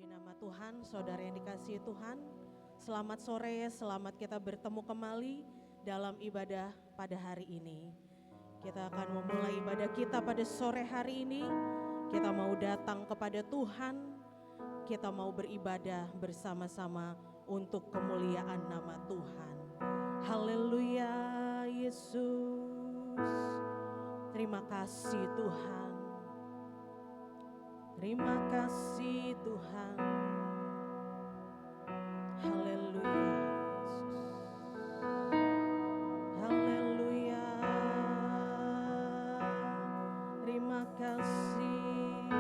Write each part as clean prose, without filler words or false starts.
Puji nama Tuhan, saudara yang dikasihi Tuhan. Selamat sore, selamat kita bertemu kembali dalam ibadah pada hari ini. Kita akan memulai ibadah kita pada sore hari ini. Kita mau datang kepada Tuhan, kita mau beribadah bersama-sama untuk kemuliaan nama Tuhan. Haleluya Yesus. Terima kasih Tuhan. Terima kasih Tuhan. Haleluya Yesus. Haleluya. Terima kasih.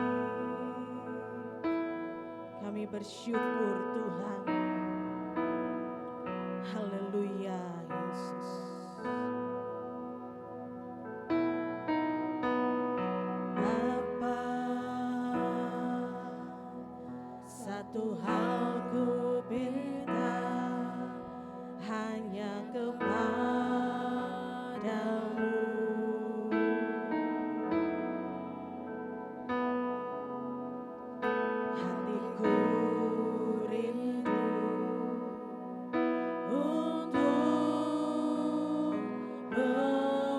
Kami bersyukur Tuhan. Haleluya Yesus. Satu hal ku minta hanya kepadamu, hatiku rindu untuk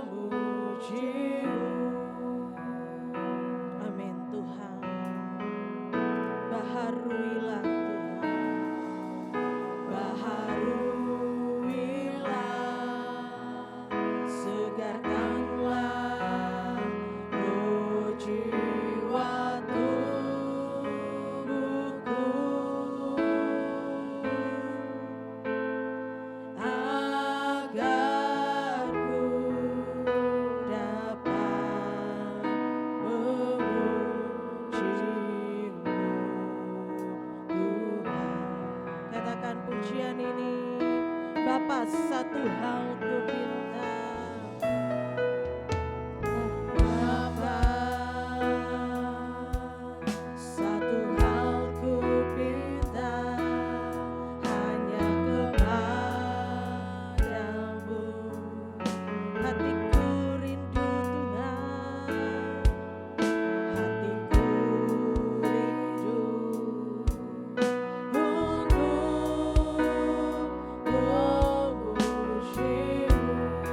memujimu. Amin Tuhan. Baharuilah Tuhan, baharuilah, segarkanlah roh jiwa tubuhku, agar ku dapat memujimu. Katakan pujian ini, Bapa, satu hal ku minta, Bapa, satu hal ku minta, hanya kepadamu, hatiku rindu Tuhan, hatiku rindu untuk memujimu.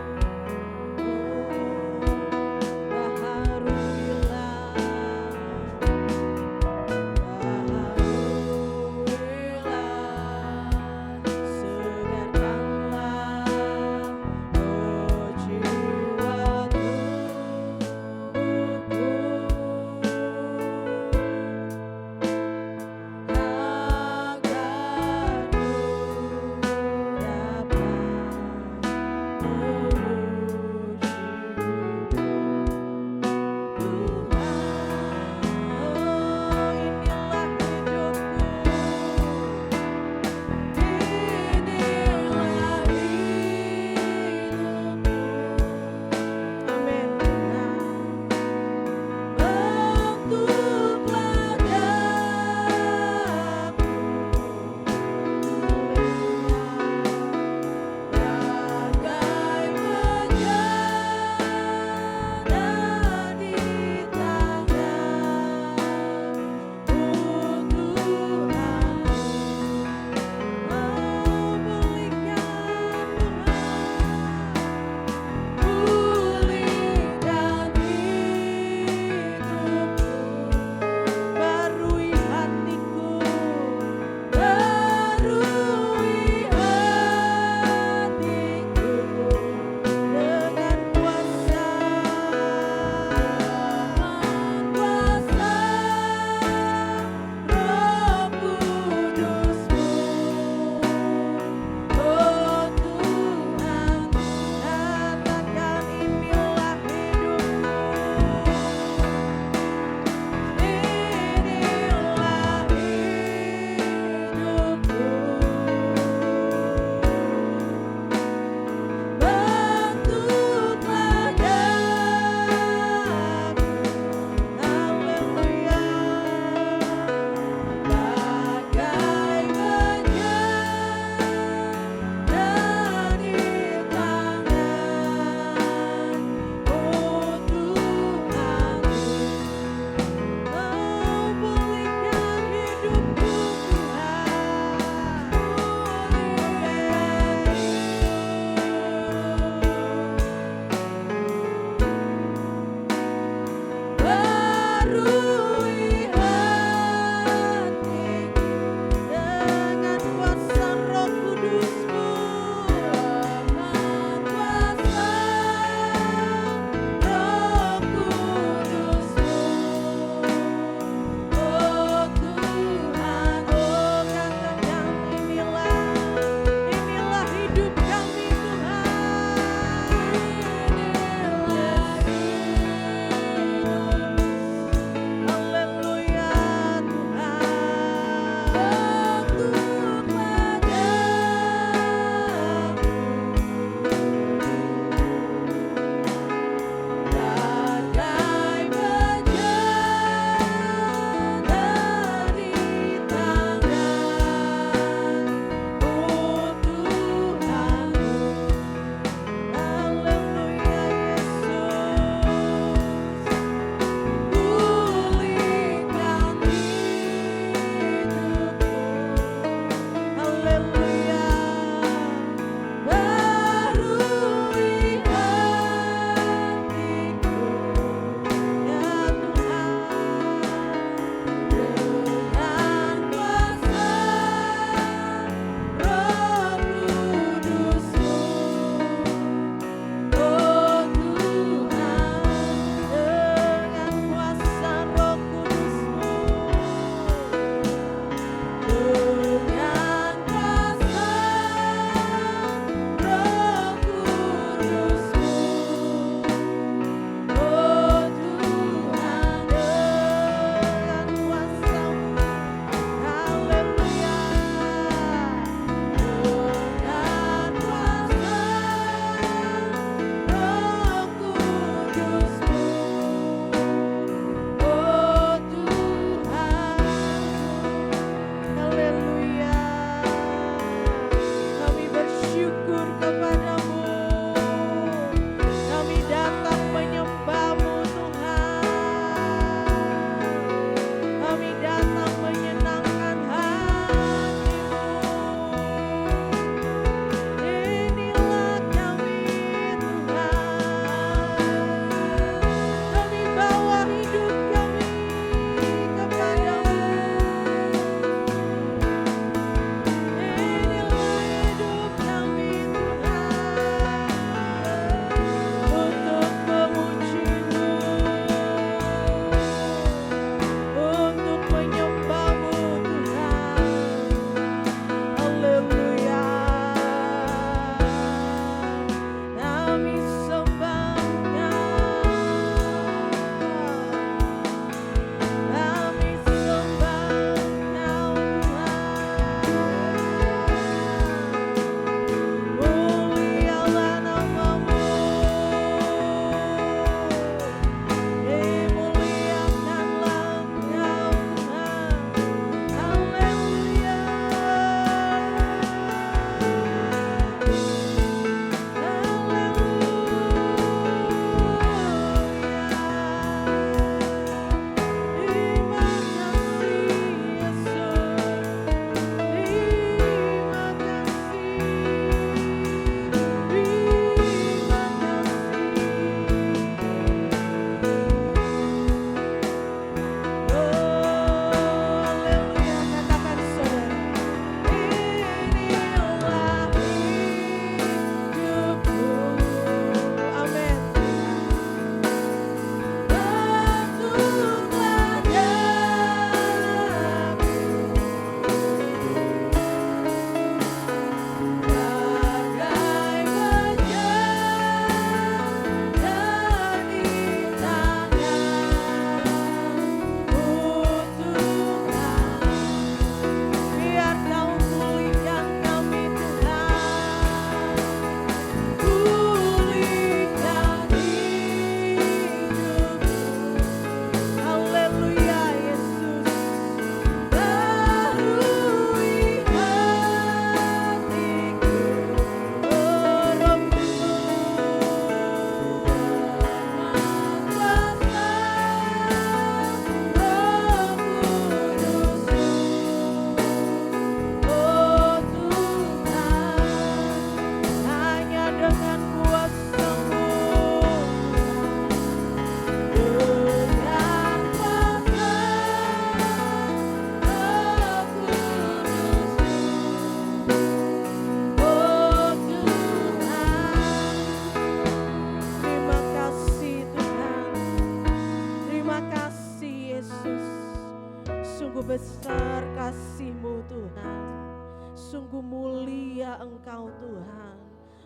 hanya Engkau Tuhan,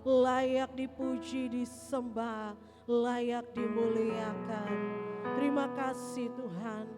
layak dipuji, disembah, layak dimuliakan. Terima kasih Tuhan,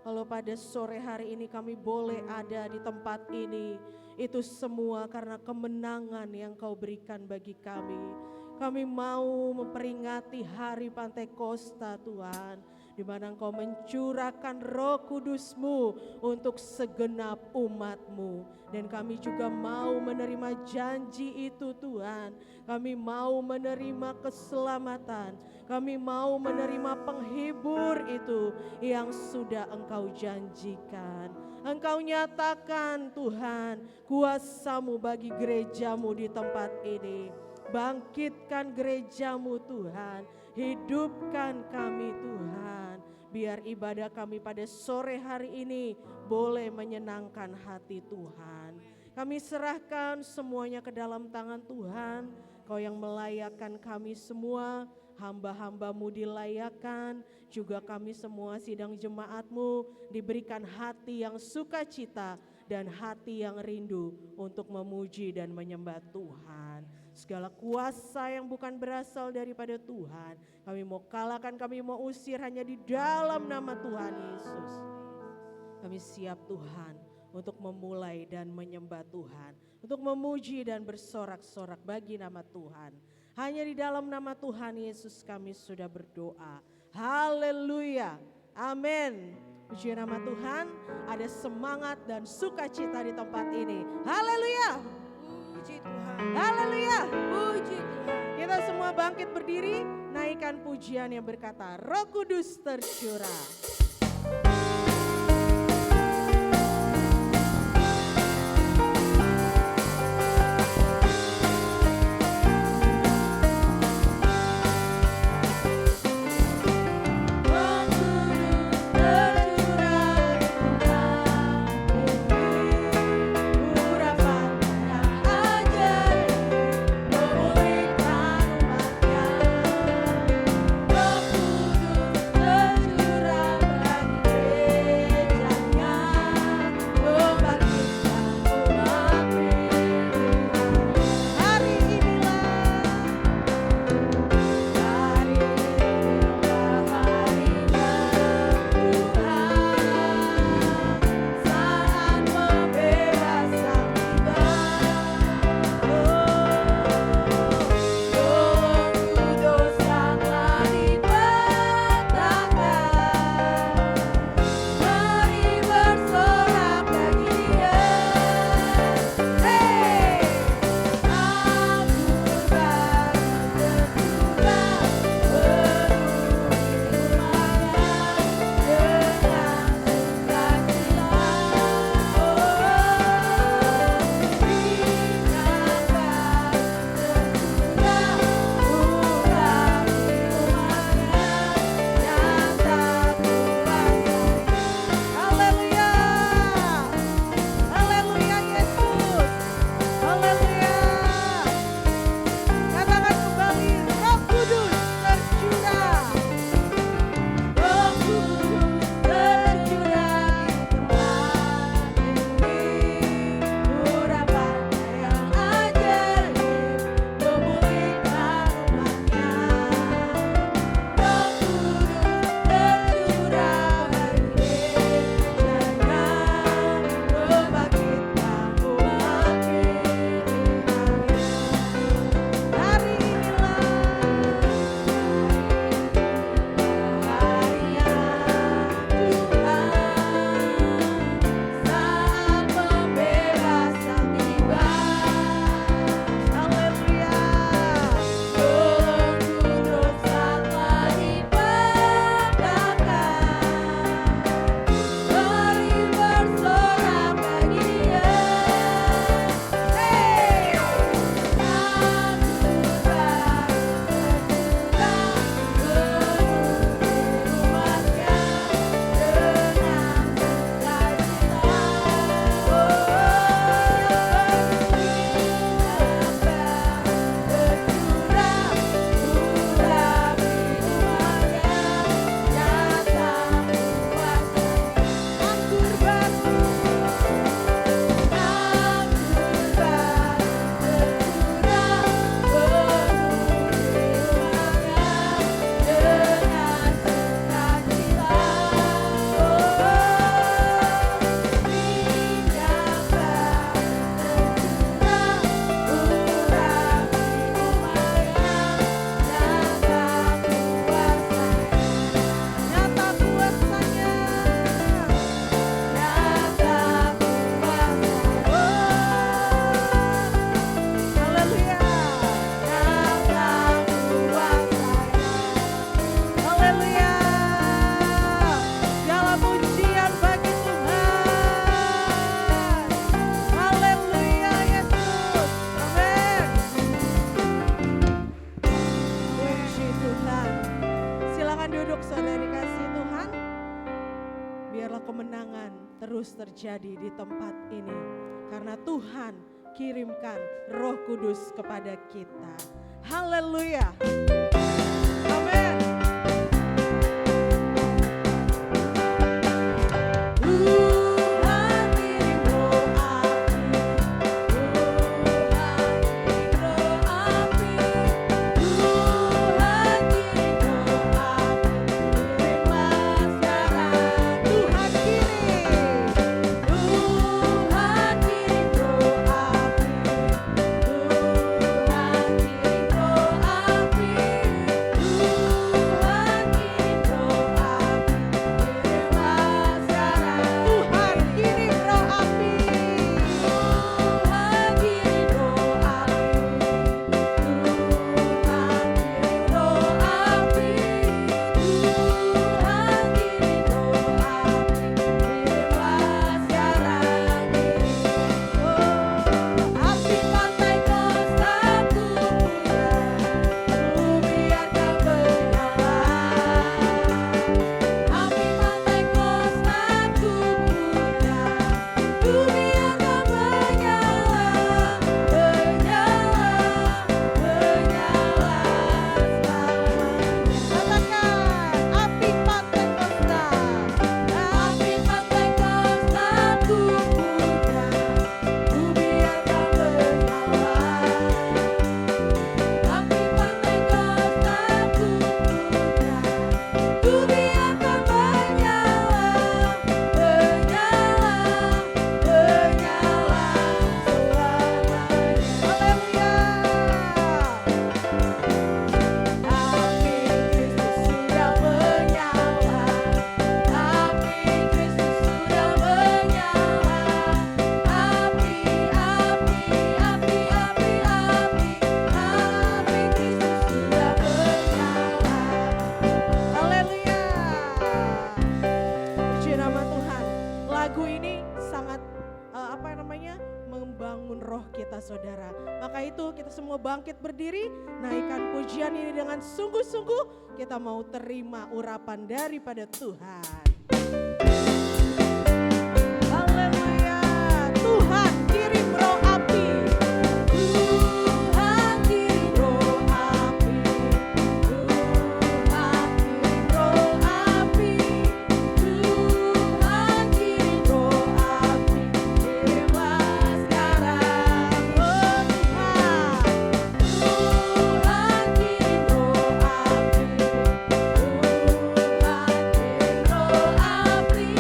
kalau pada sore hari ini kami boleh ada di tempat ini, itu semua karena kemenangan yang Kau berikan bagi kami. Kami mau memperingati hari Pantekosta Tuhan, di mana Engkau mencurahkan Roh Kudus-Mu untuk segenap umat-Mu. Dan kami juga mau menerima janji itu Tuhan. Kami mau menerima keselamatan. Kami mau menerima penghibur itu yang sudah Engkau janjikan. Engkau nyatakan Tuhan kuasa-Mu bagi gereja-Mu di tempat ini. Bangkitkan gereja-Mu Tuhan, hidupkan kami Tuhan. Biar ibadah kami pada sore hari ini boleh menyenangkan hati Tuhan. Kami serahkan semuanya ke dalam tangan Tuhan. Kau yang melayakkan kami semua, hamba-hamba-Mu dilayakkan, juga kami semua sidang jemaat-Mu diberikan hati yang sukacita dan hati yang rindu untuk memuji dan menyembah Tuhan. Segala kuasa yang bukan berasal daripada Tuhan, kami mau kalahkan, kami mau usir hanya di dalam nama Tuhan Yesus. Kami siap Tuhan untuk memulai dan menyembah Tuhan, untuk memuji dan bersorak-sorak bagi nama Tuhan. Hanya di dalam nama Tuhan Yesus kami sudah berdoa. Haleluya, amin. Puji nama Tuhan, ada semangat dan sukacita di tempat ini. Haleluya. Puji Tuhan. Haleluya. Puji Tuhan. Kita semua bangkit berdiri, naikkan pujian yang berkata, Roh Kudus tercurah. Roh Kudus tercurah. terus terjadi di tempat ini. Karena Tuhan kirimkan Roh Kudus kepada kita. Haleluya. Amin. Tuhan kirim roh api, Tuhan kirim roh api, Tuhan kirim roh api, kirimlah sekarang. Tuhan kirim roh api, Tuhan kirim roh saudara. Maka itu kita semua bangkit berdiri, naikkan pujian ini dengan sungguh-sungguh kita mau terima urapan daripada Tuhan. Haleluya. Tuhan kirim roh api. Tuhan kirim roh api. Tuhan kirim roh api. Tuhan kirim roh api. Kirimlah sekarang. Oh Tuhan. Tuhan kirim roh api. Tuhan kirim roh api.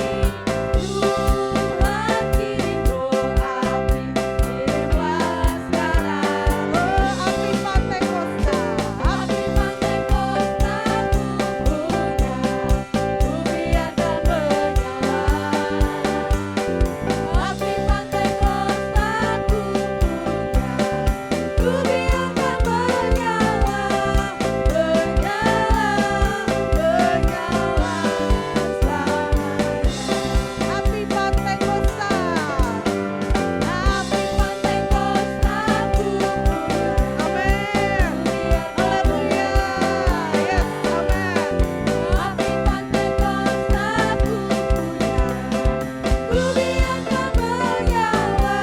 Tuhan kirim roh api. Kirimlah sekarang. Oh api Pantai Kosta. Api Pantai Kosta punya. Kubiarkan menyala. Api Pantai Kosta punya. Kubiarkan menyala. Menyala selamanya. Api Pantai Kosta. Api Pantai Kosta punya. Amin. Haleluya. Yes, amin. Api Pantai Kosta punya. Kubiarkan menyala.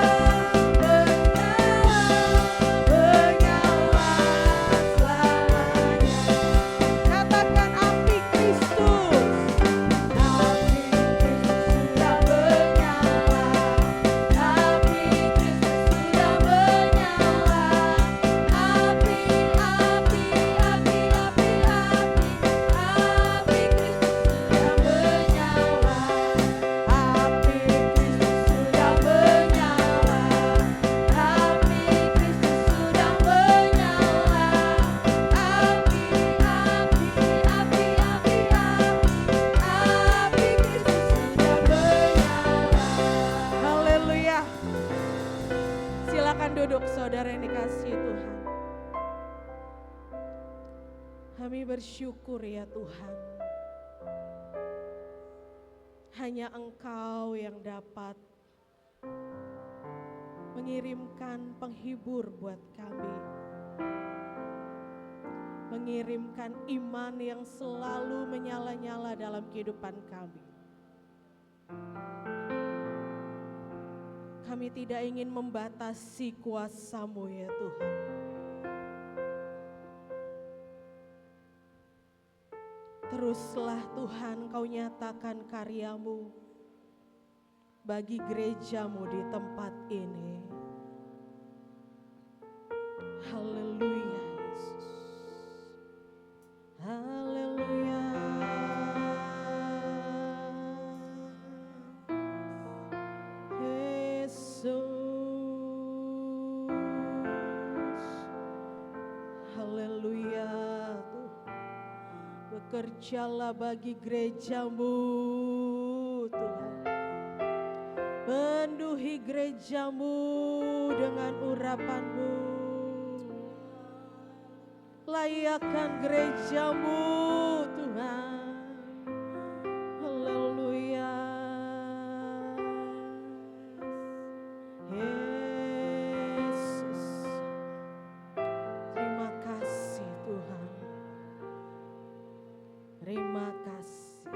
Menyala selamanya. Katakan api Kristus. Api Kristus sudah menyala. Api Kristus sudah menyala. Api, api, api, api, api Kristus sudah menyala. Api Kristus sudah menyala. Api Kristus sudah menyala. Api, api, api, api Kristus sudah menyala. Haleluya. Silakan duduk saudara yang dikasihi Tuhan. Kami bersyukur ya Tuhan. Hanya Engkau yang dapat mengirimkan penghibur buat kami. Mengirimkan iman yang selalu menyala-nyala dalam kehidupan kami. Kami tidak ingin membatasi kuasa-Mu ya Tuhan. Teruslah Tuhan Kau nyatakan karya-Mu bagi gereja-Mu di tempat ini. Haleluya Yesus. Haleluya. Yesus. Haleluya Tuhan. Bekerjalah bagi gereja-Mu Tuhan. Penuhi gereja-Mu dengan urapan-Mu. Layakkan gereja-Mu Tuhan. Haleluya. Yesus. Terima kasih Tuhan. Terima kasih.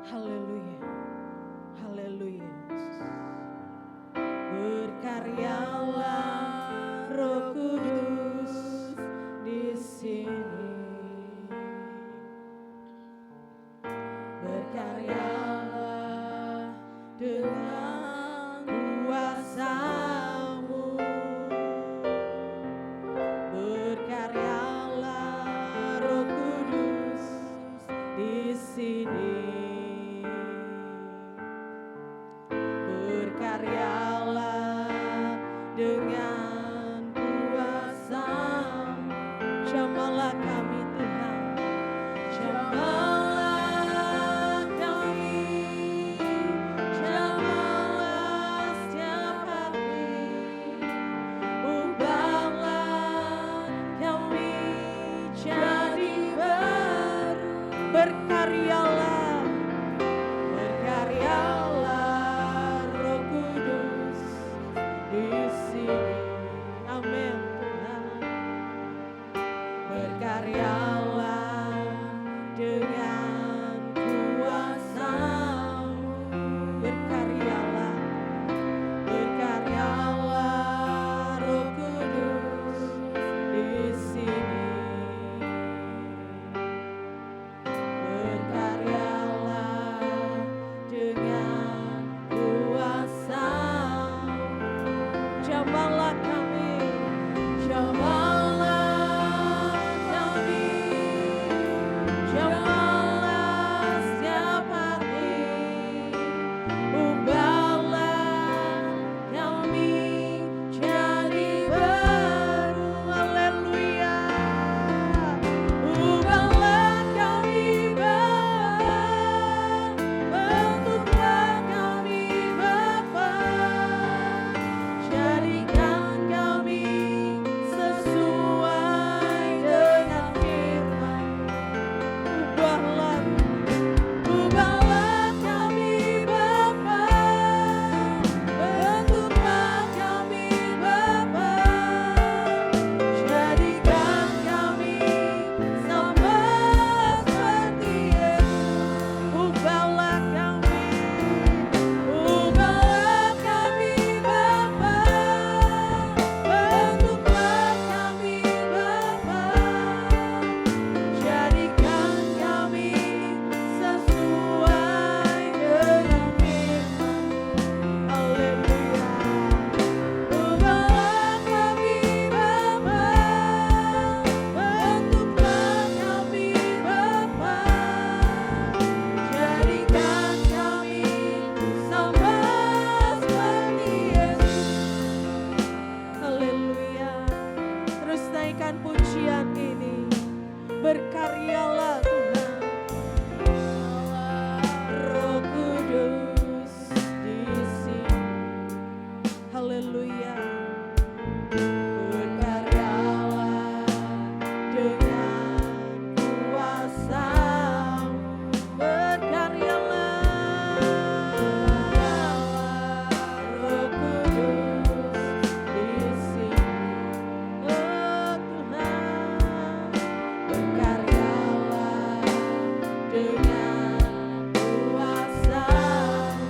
Haleluya. Haleluya. Berkaryalah Roh Kudus di sini. Berkaryalah dengan kuasa-Mu. Berkaryalah Roh Kudus di sini. Berkaryalah dengan kuasa-Mu. Jamahlah kami Tuhan. Jamahlah kami. Jamahlah setiap hati. Ubahlah kami jadi baru. Berkaryalah. Berkaryalah Roh Kudus di sini. Amin Tuhan. Berkaryalah dengan kuasa-Mu. Berkaryalah. Berkaryalah Roh Kudus di sini. Berkaryalah dengan kuasa-Mu. Jamahlah kami. Jamahlah kami. Jamahlah setiap hati. Ubahlah kami jadi baru. Haleluya. Ubahlah kami Bapa. Bentuklah kami Bapa. Jadikan kami sesuai dengan firman. Ubahlah, ubahlah kami Bapa. Bentuklah kami Bapa. Jadikan kami sama seperti Yesus. Ubahlah kami. Ubahlah kami Bapa. Bentuklah kami Bapa. Jadikan kami sesuai dengan firman. Haleluya. Ubahlah kami Bapa. Bentuklah kami Bapa. Jadikan kami sama seperti Yesus. Haleluya. Terus naikkan pujian ini. Berkaryalah Tuhan. Roh Kudus di sini. Haleluya. Berkaryalah dengan kuasa-Mu. Berkaryalah Roh Kudus di sini. Oh Tuhan. Berkaryalah dengan kuasa-Mu.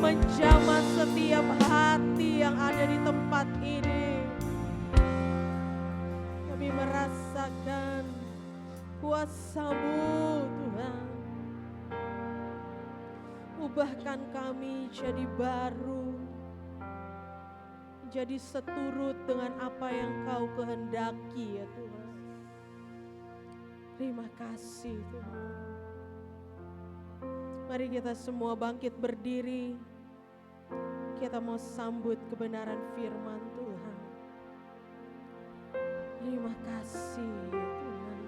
menjamah setiap hati yang ada di tempat ini. Kami merasakan kuasa-Mu Tuhan. Ubahkan kami jadi baru, jadi seturut dengan apa yang Kau kehendaki ya Tuhan. Terima kasih Tuhan. Mari kita semua bangkit berdiri. Kita mau sambut kebenaran firman Tuhan. Terima kasih Tuhan.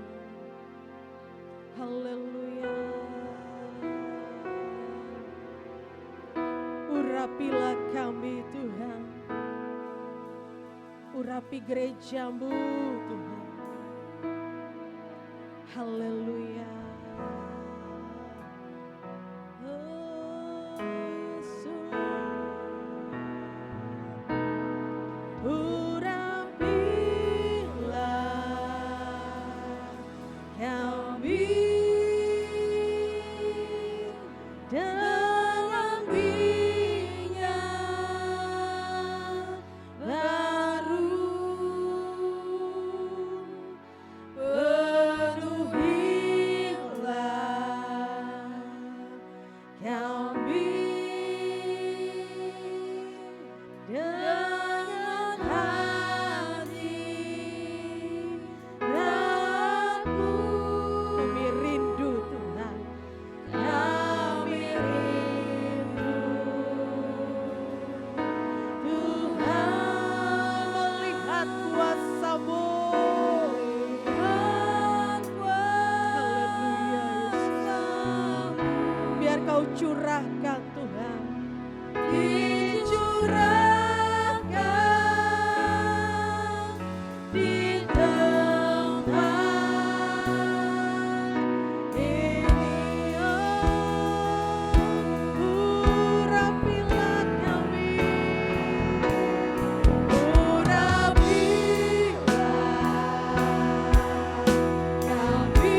Haleluya. Urapilah kami Tuhan. Urapi gereja-Mu Tuhan. Haleluya. Oh, Yesus. Urapilah kami dengan minyak baru. Curahkan Tuhan, dicurahkan di tempat ini. Urapilah kami, urapilah kami.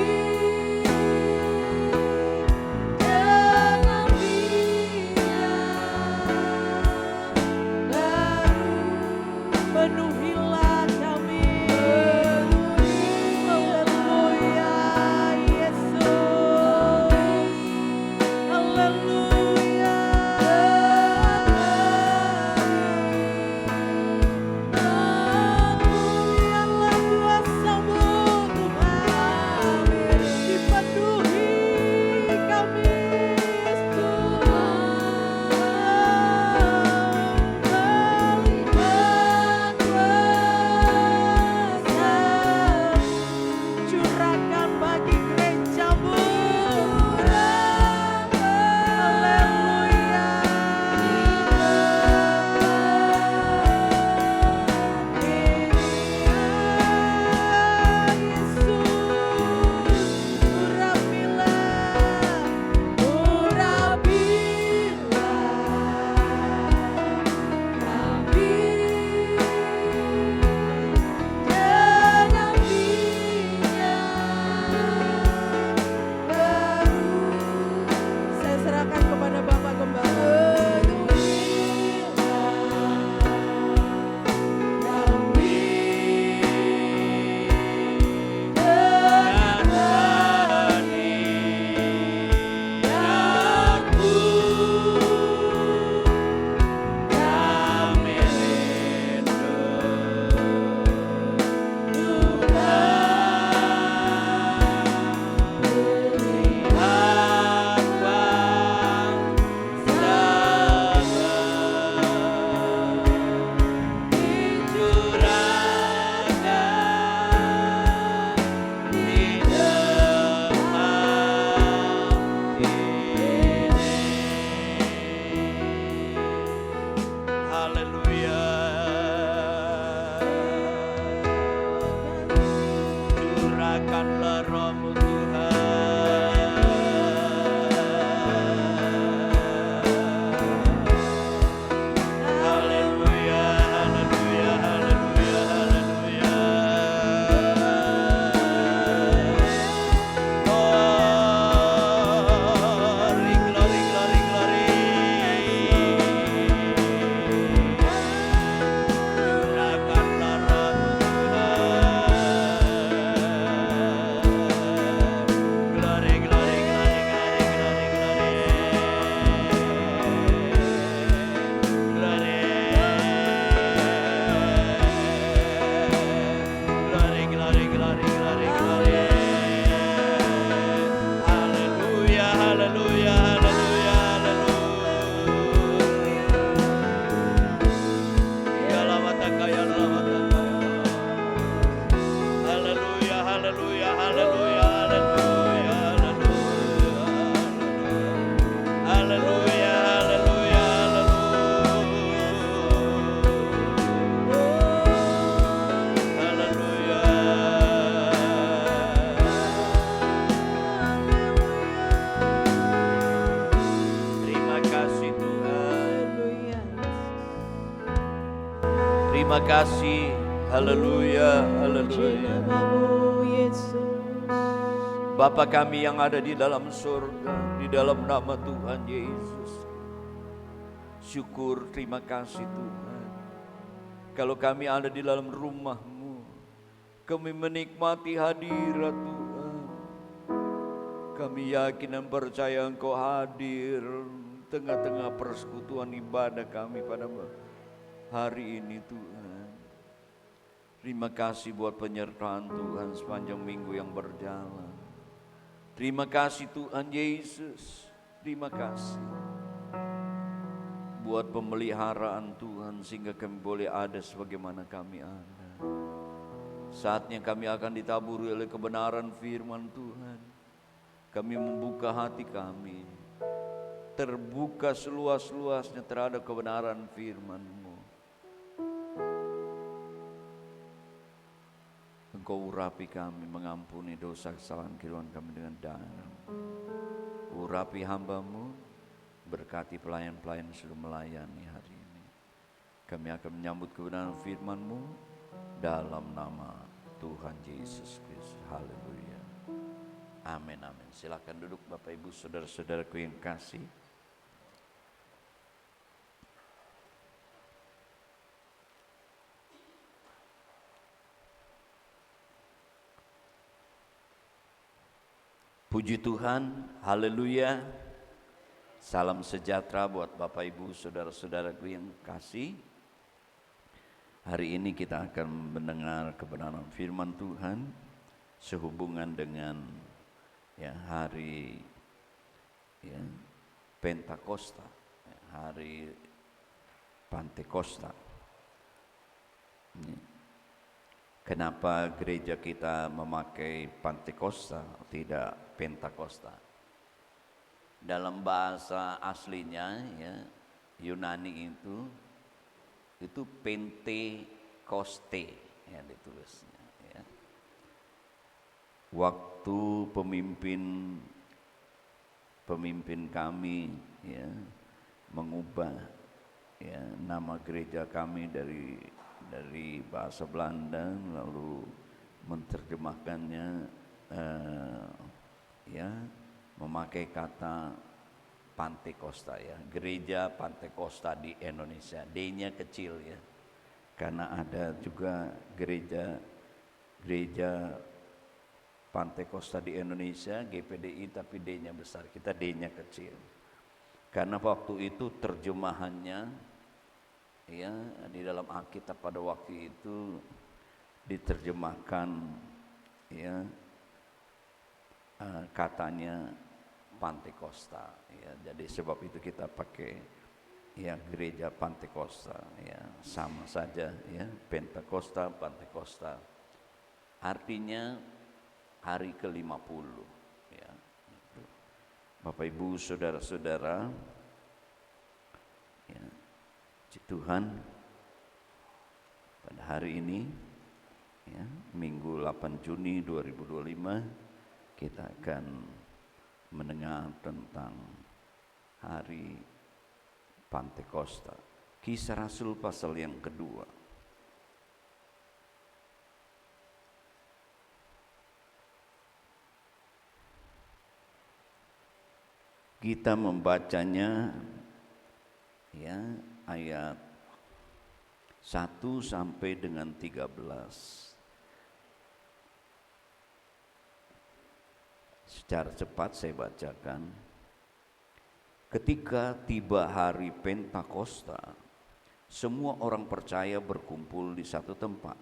terima kasih. Haleluya, haleluya. Namamu Yesus. Bapa kami yang ada di dalam surga, di dalam nama Tuhan Yesus. Syukur, terima kasih Tuhan. Kalau kami ada di dalam rumah-Mu, kami menikmati hadirat Tuhan. Kami yakin dan percaya Engkau hadir tengah-tengah persekutuan ibadah kami pada hari ini Tuhan. Terima kasih buat penyertaan Tuhan sepanjang minggu yang berjalan. Terima kasih Tuhan Yesus. Terima kasih buat pemeliharaan Tuhan sehingga kami boleh ada sebagaimana kami ada. Saatnya kami akan ditaburi oleh kebenaran firman Tuhan. Kami membuka hati kami, terbuka seluas-luasnya terhadap kebenaran firman-Mu. Engkau urapi kami, mengampuni dosa kesalahan keliruan kami dengan darah. Urapi hamba-Mu, berkati pelayan-pelayan yang sudah melayani hari ini. Kami akan menyambut kebenaran firman-Mu dalam nama Tuhan Yesus Kristus. Haleluya. Amin, amin. Silakan duduk Bapak Ibu saudara-saudaraku yang kasih. Puji Tuhan, haleluya. Salam sejahtera buat Bapak Ibu saudara-saudaraku yang kasih. Hari ini kita akan mendengar kebenaran firman Tuhan sehubungan dengan hari Pentakosta, hari Pantekosta. Kenapa gereja kita memakai Pantekosta, tidak Pentakosta? Dalam bahasa aslinya Yunani itu Pentekoste yang ditulisnya. Waktu pemimpin kami mengubah nama gereja kami dari bahasa Belanda lalu menerjemahkannya memakai kata Pantekosta gereja Pantekosta di Indonesia. D-nya kecil karena ada juga gereja Pantekosta di Indonesia GPDI tapi D-nya besar, kita D-nya kecil. Karena waktu itu terjemahannya di dalam Alkitab pada waktu itu diterjemahkan katanya Pantekosta jadi sebab itu kita pakai gereja Pantekosta sama saja Pentakosta Pantekosta artinya hari ke-50 Bapak Ibu saudara-saudara Tuhan pada hari ini Minggu 8 Juni 2025 kita akan mendengar tentang hari Pantekosta. Kisah Rasul pasal yang kedua. Kita membacanya ayat 1 sampai dengan 13. Secara cepat saya bacakan. Ketika tiba hari Pentakosta, semua orang percaya berkumpul di satu tempat.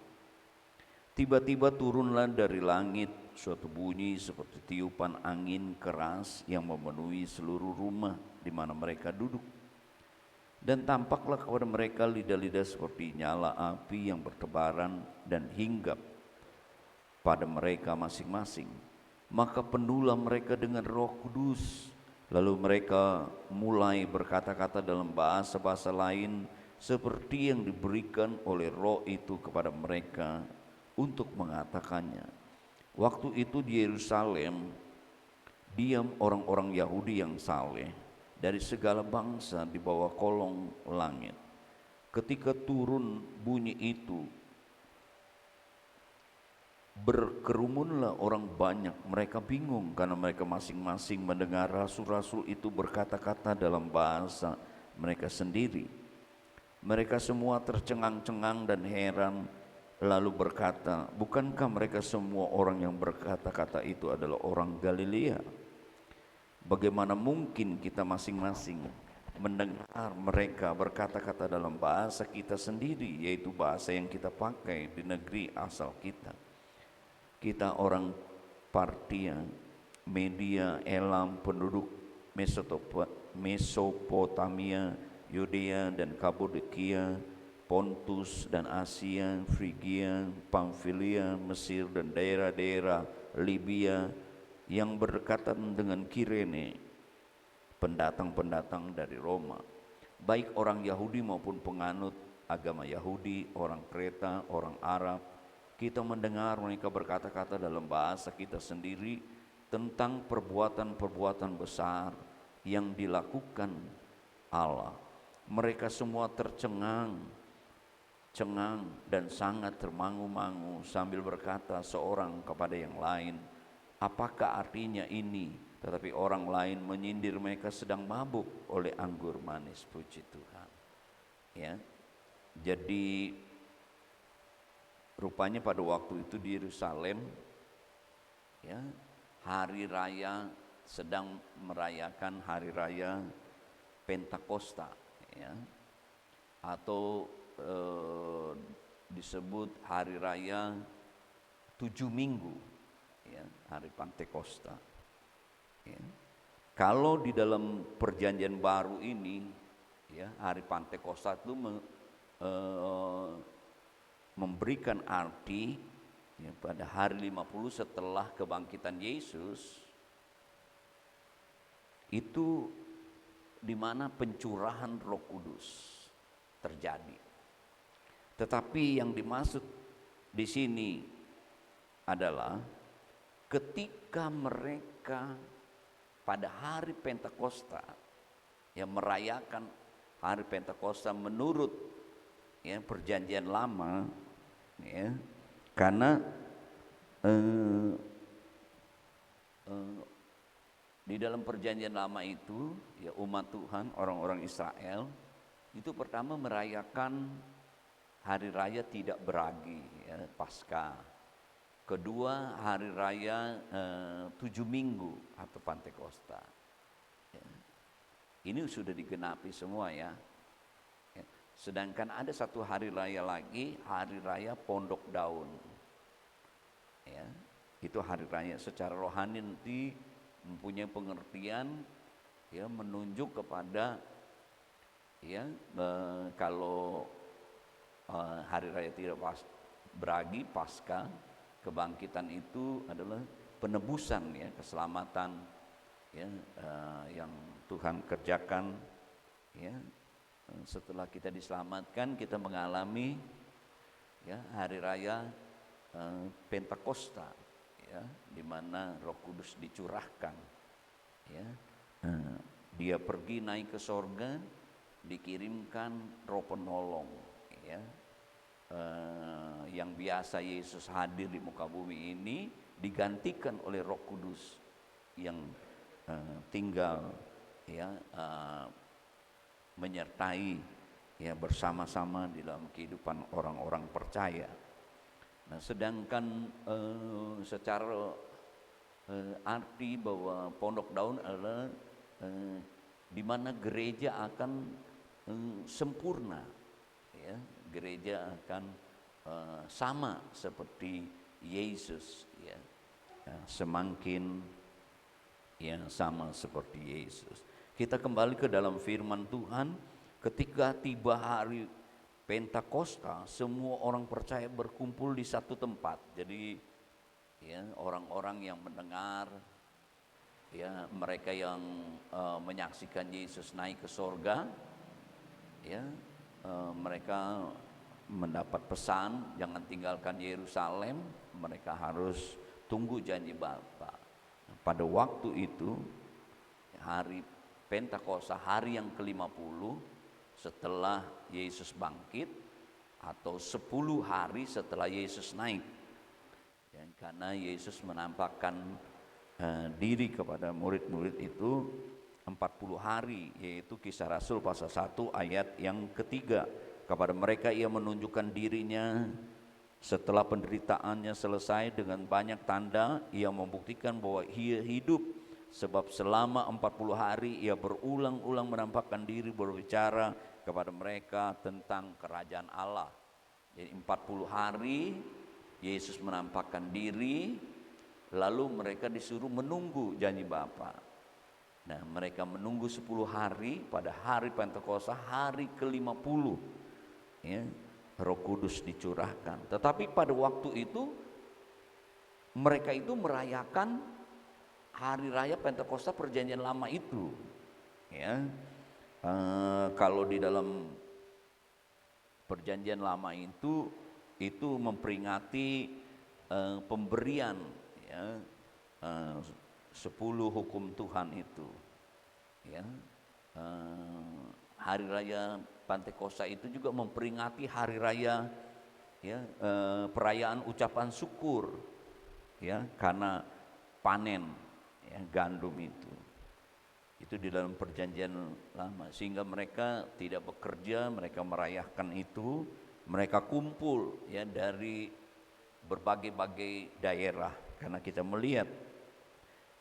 Tiba-tiba turunlah dari langit suatu bunyi seperti tiupan angin keras yang memenuhi seluruh rumah di mana mereka duduk. Dan tampaklah kepada mereka lidah-lidah seperti nyala api yang bertebaran dan hinggap pada mereka masing-masing. Maka penuhlah mereka dengan Roh Kudus. Lalu mereka mulai berkata-kata dalam bahasa-bahasa lain seperti yang diberikan oleh Roh itu kepada mereka untuk mengatakannya. Waktu itu di Yerusalem diam orang-orang Yahudi yang saleh dari segala bangsa di bawah kolong langit. ketika turun bunyi itu, berkerumunlah orang banyak. Mereka bingung karena mereka masing-masing mendengar rasul-rasul itu berkata-kata dalam bahasa mereka sendiri. Mereka semua tercengang-cengang dan heran, lalu berkata, bukankah mereka semua orang yang berkata-kata itu adalah orang Galilea? Bagaimana mungkin kita masing-masing mendengar mereka berkata-kata dalam bahasa kita sendiri, yaitu bahasa yang kita pakai di negeri asal kita. Kita orang Partia, Media, Elam, penduduk Mesopotamia, Yudea dan Kapadokia, Pontus dan Asia, Frigia, Pamfilia, Mesir dan daerah-daerah Libya yang berdekatan dengan Kirene, pendatang-pendatang dari Roma, baik orang Yahudi maupun penganut agama Yahudi, orang Kreta, orang Arab. Kita mendengar mereka berkata-kata dalam bahasa kita sendiri tentang perbuatan-perbuatan besar yang dilakukan Allah. Mereka semua tercengang dan sangat termangu-mangu sambil berkata seorang kepada yang lain, apakah artinya ini? Tetapi orang lain menyindir mereka sedang mabuk oleh anggur manis. Puji Tuhan. Ya, jadi rupanya pada waktu itu di Yerusalem, ya, hari raya, sedang merayakan hari raya Pentakosta, ya, atau disebut hari raya 7 minggu, ya, hari Pentakosta. Ya. Kalau di dalam perjanjian baru ini, ya, hari Pentakosta itu memberikan arti, ya, pada hari 50 setelah kebangkitan Yesus, itu di mana pencurahan Roh Kudus terjadi. Tetapi yang dimaksud di sini adalah ketika mereka pada hari Pentakosta, yang merayakan hari Pentakosta menurut, ya, perjanjian lama, ya, karena di dalam perjanjian lama itu, ya, umat Tuhan, orang-orang Israel itu pertama merayakan hari raya tidak beragi, ya, Paskah. Kedua, hari raya 7 minggu atau Pentakosta. Ya. Ini sudah digenapi semua, ya. Ya. Sedangkan ada satu hari raya lagi, hari raya Pondok Daun. Ya. Itu hari raya secara rohani nanti mempunyai pengertian, ya, menunjuk kepada, ya, kalau hari raya tidak beragi, Paskah, kebangkitan itu adalah penebusan, ya, keselamatan, ya, yang Tuhan kerjakan, ya. Setelah kita diselamatkan, kita mengalami, ya, hari raya Pentakosta, ya, di mana Roh Kudus dicurahkan, ya. Dia pergi naik ke sorga, dikirimkan Roh Penolong, ya. Yang biasa Yesus hadir di muka bumi ini digantikan oleh Roh Kudus yang tinggal, ya, menyertai, ya, bersama-sama di dalam kehidupan orang-orang percaya. Nah, sedangkan secara arti bahwa Pondok Daun adalah di mana gereja akan sempurna, ya, gereja akan sama seperti Yesus, ya, semakin, ya, sama seperti Yesus. Kita kembali ke dalam firman Tuhan. Ketika tiba hari Pentakosta, semua orang percaya berkumpul di satu tempat. Jadi, ya, orang-orang yang mendengar, ya, mereka yang menyaksikan Yesus naik ke sorga, ya, mereka mendapat pesan jangan tinggalkan Yerusalem, mereka harus tunggu janji Bapa. Pada waktu itu, hari Pentakosta, hari yang ke-50, setelah Yesus bangkit atau 10 hari setelah Yesus naik. Ya, karena Yesus menampakkan diri kepada murid-murid itu 40 hari, yaitu Kisah Rasul pasal 1 ayat yang ketiga. Kepada mereka ia menunjukkan dirinya setelah penderitaannya selesai dengan banyak tanda. Ia membuktikan bahwa ia hidup, sebab selama 40 hari ia berulang-ulang menampakkan diri, berbicara kepada mereka tentang kerajaan Allah. Jadi 40 hari Yesus menampakkan diri, lalu mereka disuruh menunggu janji Bapa. Nah, mereka menunggu 10 hari. Pada hari Pentakosta, hari ke-50, ya, Roh Kudus dicurahkan. Tetapi pada waktu itu mereka itu merayakan hari raya Pentakosta Perjanjian Lama itu, ya. Kalau di dalam Perjanjian Lama itu memperingati pemberian, ya, 10 hukum Tuhan itu, ya. Hari raya Pentakosta itu juga memperingati hari raya, ya, perayaan ucapan syukur, ya, karena panen, ya, gandum itu di dalam Perjanjian Lama. Sehingga mereka tidak bekerja, mereka merayakan itu, mereka kumpul, ya, dari berbagai-bagai daerah. Karena kita melihat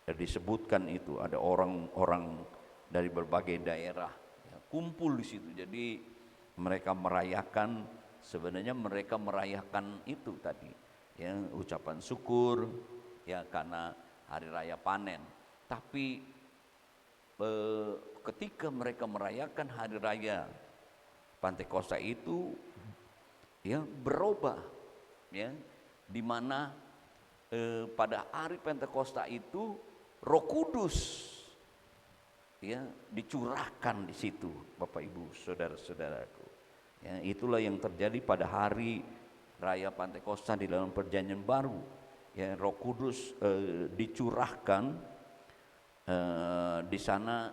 disebutkan itu ada orang-orang dari berbagai daerah, ya, kumpul di situ. Jadi mereka merayakan, sebenarnya mereka merayakan itu tadi, ya, ucapan syukur, ya, karena hari raya panen. Tapi ketika mereka merayakan hari raya Pentakosta itu, ya, berubah, ya, di mana pada hari Pentakosta itu Roh Kudus, ya, dicurahkan di situ, Bapak Ibu, saudara-saudaraku. Ya, itulah yang terjadi pada hari raya Pentakosta di dalam Perjanjian Baru. Ya, Roh Kudus dicurahkan di sana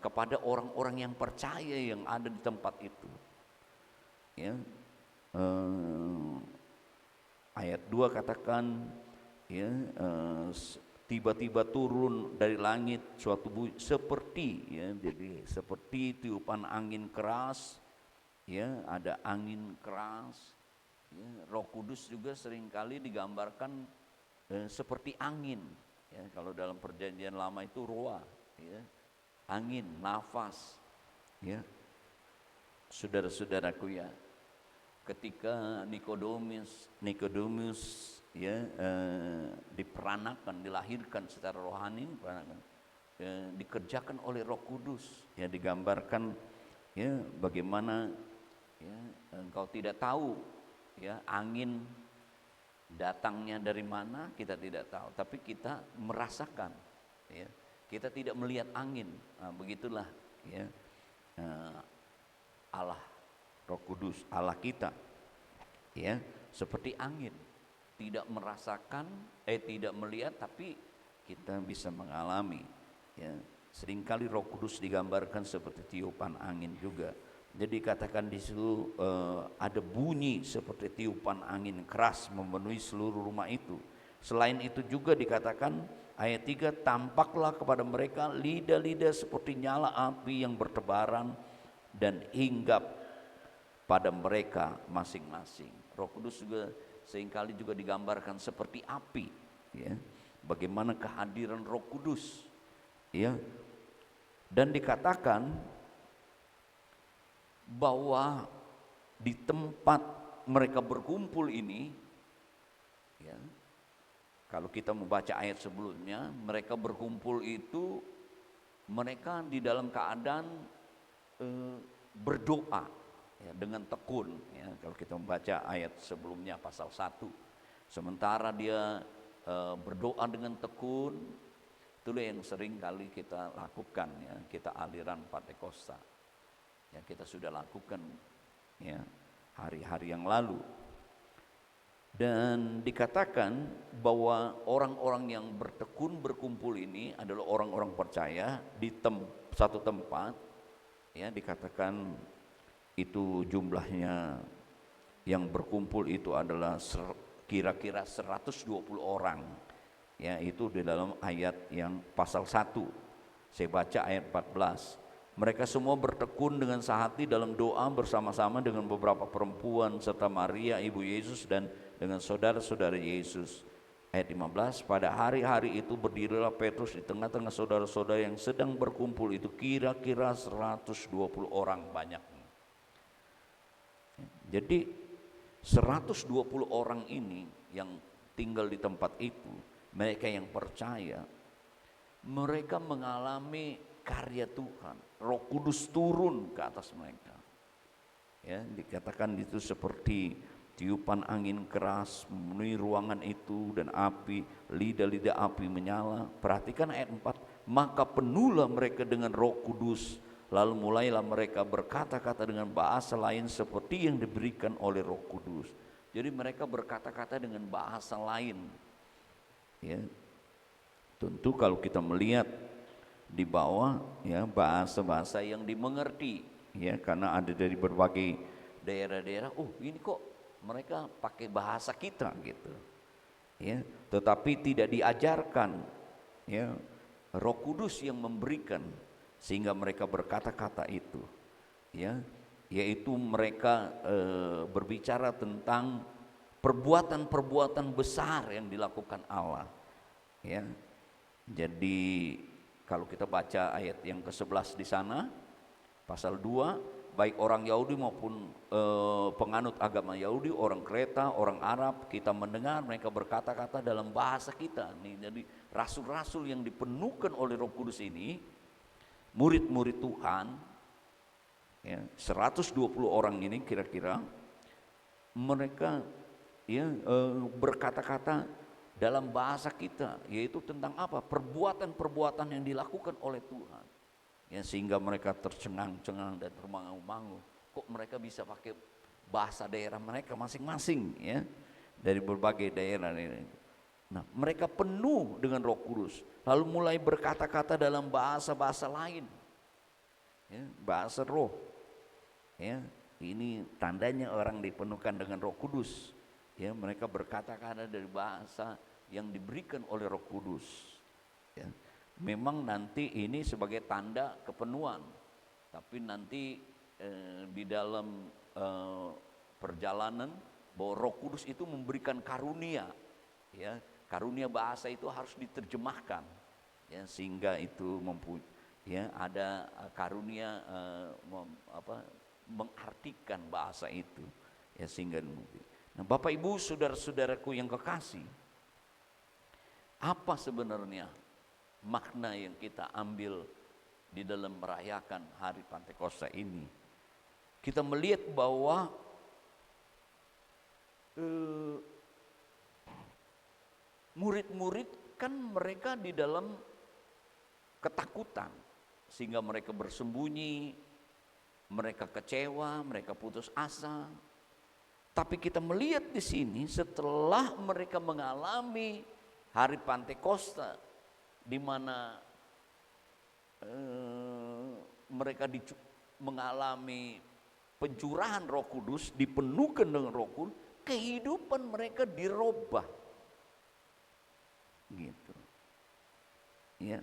kepada orang-orang yang percaya yang ada di tempat itu. Ya, ayat 2 katakan, ya, tiba-tiba turun dari langit suatu bunyi seperti, ya, jadi seperti tiupan angin keras, ya, ada angin keras, ya. Roh Kudus juga seringkali digambarkan seperti angin, ya, kalau dalam Perjanjian Lama itu ruah, ya, angin, nafas, ya. Saudara-saudaraku, ya, ketika Nikodemus, ya, diperanakan, dilahirkan secara rohani, dikerjakan oleh Roh Kudus, ya, digambarkan, ya, bagaimana, ya, engkau tidak tahu, ya, angin datangnya dari mana, kita tidak tahu, tapi kita merasakan, ya, kita tidak melihat angin. Nah, begitulah, ya, Allah, Roh Kudus, Allah kita, ya, seperti angin, tidak merasakan, tidak melihat, tapi kita bisa mengalami, ya. Seringkali Roh Kudus digambarkan seperti tiupan angin juga. Jadi katakan di situ ada bunyi seperti tiupan angin keras memenuhi seluruh rumah itu. Selain itu juga dikatakan ayat 3, tampaklah kepada mereka lidah-lidah seperti nyala api yang bertebaran dan hinggap pada mereka masing-masing. Roh Kudus juga seringkali juga digambarkan seperti api, ya. Bagaimana kehadiran Roh Kudus, ya. Dan dikatakan bahwa di tempat mereka berkumpul ini, ya, kalau kita membaca ayat sebelumnya, mereka berkumpul itu mereka di dalam keadaan berdoa, ya, dengan tekun, ya. Kalau kita membaca ayat sebelumnya pasal 1, sementara dia berdoa dengan tekun, itulah yang sering kali kita lakukan, ya, kita aliran Pentakosta. Ya, kita sudah lakukan, ya, hari-hari yang lalu. Dan dikatakan bahwa orang-orang yang bertekun berkumpul ini adalah orang-orang percaya di satu tempat, ya, dikatakan itu jumlahnya yang berkumpul itu adalah kira-kira 120 orang. Ya, itu di dalam ayat yang pasal 1. Saya baca ayat 14. Mereka semua bertekun dengan sehati dalam doa bersama-sama dengan beberapa perempuan serta Maria ibu Yesus dan dengan saudara-saudara Yesus. Ayat 15, pada hari-hari itu berdirilah Petrus di tengah-tengah saudara-saudara yang sedang berkumpul, itu kira-kira 120 orang banyaknya. Jadi 120 orang ini yang tinggal di tempat itu, mereka yang percaya, mereka mengalami karya Tuhan. Roh Kudus turun ke atas mereka. Ya, dikatakan itu seperti tiupan angin keras memenuhi ruangan itu dan api, lidah-lidah api menyala. Perhatikan ayat 4, maka penuhlah mereka dengan Roh Kudus, lalu mulailah mereka berkata-kata dengan bahasa lain seperti yang diberikan oleh Roh Kudus. Jadi mereka berkata-kata dengan bahasa lain. Ya. Tentu kalau kita melihat di bawah, ya, bahasa-bahasa yang dimengerti, ya, karena ada dari berbagai daerah-daerah. Oh, ini kok mereka pakai bahasa kita gitu, ya. Tetapi tidak diajarkan, ya. Roh Kudus yang memberikan sehingga mereka berkata-kata itu, ya, yaitu mereka berbicara tentang perbuatan-perbuatan besar yang dilakukan Allah, ya. Jadi kalau kita baca ayat yang ke-11 di sana, pasal 2, baik orang Yahudi maupun penganut agama Yahudi, orang Kreta, orang Arab, kita mendengar mereka berkata-kata dalam bahasa kita. Nih, jadi rasul-rasul yang dipenuhkan oleh Roh Kudus ini, murid-murid Tuhan, ya, 120 orang ini kira-kira, mereka, ya, berkata-kata dalam bahasa kita, yaitu tentang apa? Perbuatan-perbuatan yang dilakukan oleh Tuhan, ya, sehingga mereka tercengang-cengang dan termangu-mangu. Kok mereka bisa pakai bahasa daerah mereka masing-masing, ya, dari berbagai daerah ini. Nah, mereka penuh dengan Roh Kudus, lalu mulai berkata-kata dalam bahasa-bahasa lain, ya, bahasa roh, ya. Ini tandanya orang dipenuhkan dengan Roh Kudus. Ya, mereka berkata-kata dari bahasa yang diberikan oleh Roh Kudus. Ya, memang nanti ini sebagai tanda kepenuhan, tapi nanti di dalam perjalanan bahwa Roh Kudus itu memberikan karunia, ya, karunia bahasa itu harus diterjemahkan, ya, sehingga itu ya, ada karunia mengartikan bahasa itu, ya, sehingga Nah, Bapak Ibu saudara-saudaraku yang kekasih, apa sebenarnya makna yang kita ambil di dalam merayakan hari Pantekosta ini? Kita melihat bahwa murid-murid kan mereka di dalam ketakutan, sehingga mereka bersembunyi, mereka kecewa, mereka putus asa. Tapi kita melihat di sini setelah mereka mengalami hari Pantekosta, di mana mereka mengalami pencurahan Roh Kudus, dipenuhkan dengan Roh Kudus, kehidupan mereka dirubah, gitu. Ya.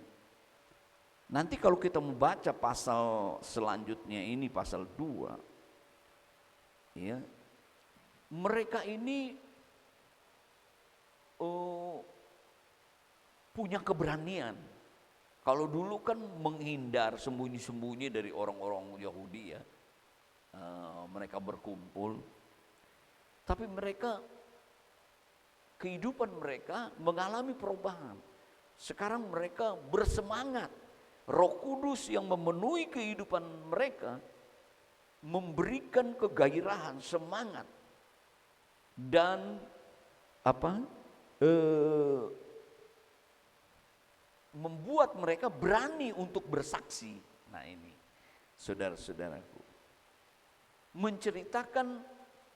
Nanti kalau kita membaca pasal selanjutnya ini, pasal 2, ya. Mereka ini punya keberanian. Kalau dulu kan menghindar, sembunyi-sembunyi dari orang-orang Yahudi, ya, mereka berkumpul. Tapi mereka, kehidupan mereka mengalami perubahan. Sekarang mereka bersemangat. Roh Kudus yang memenuhi kehidupan mereka memberikan kegairahan, semangat, dan membuat mereka berani untuk bersaksi. Nah, ini saudara-saudaraku, menceritakan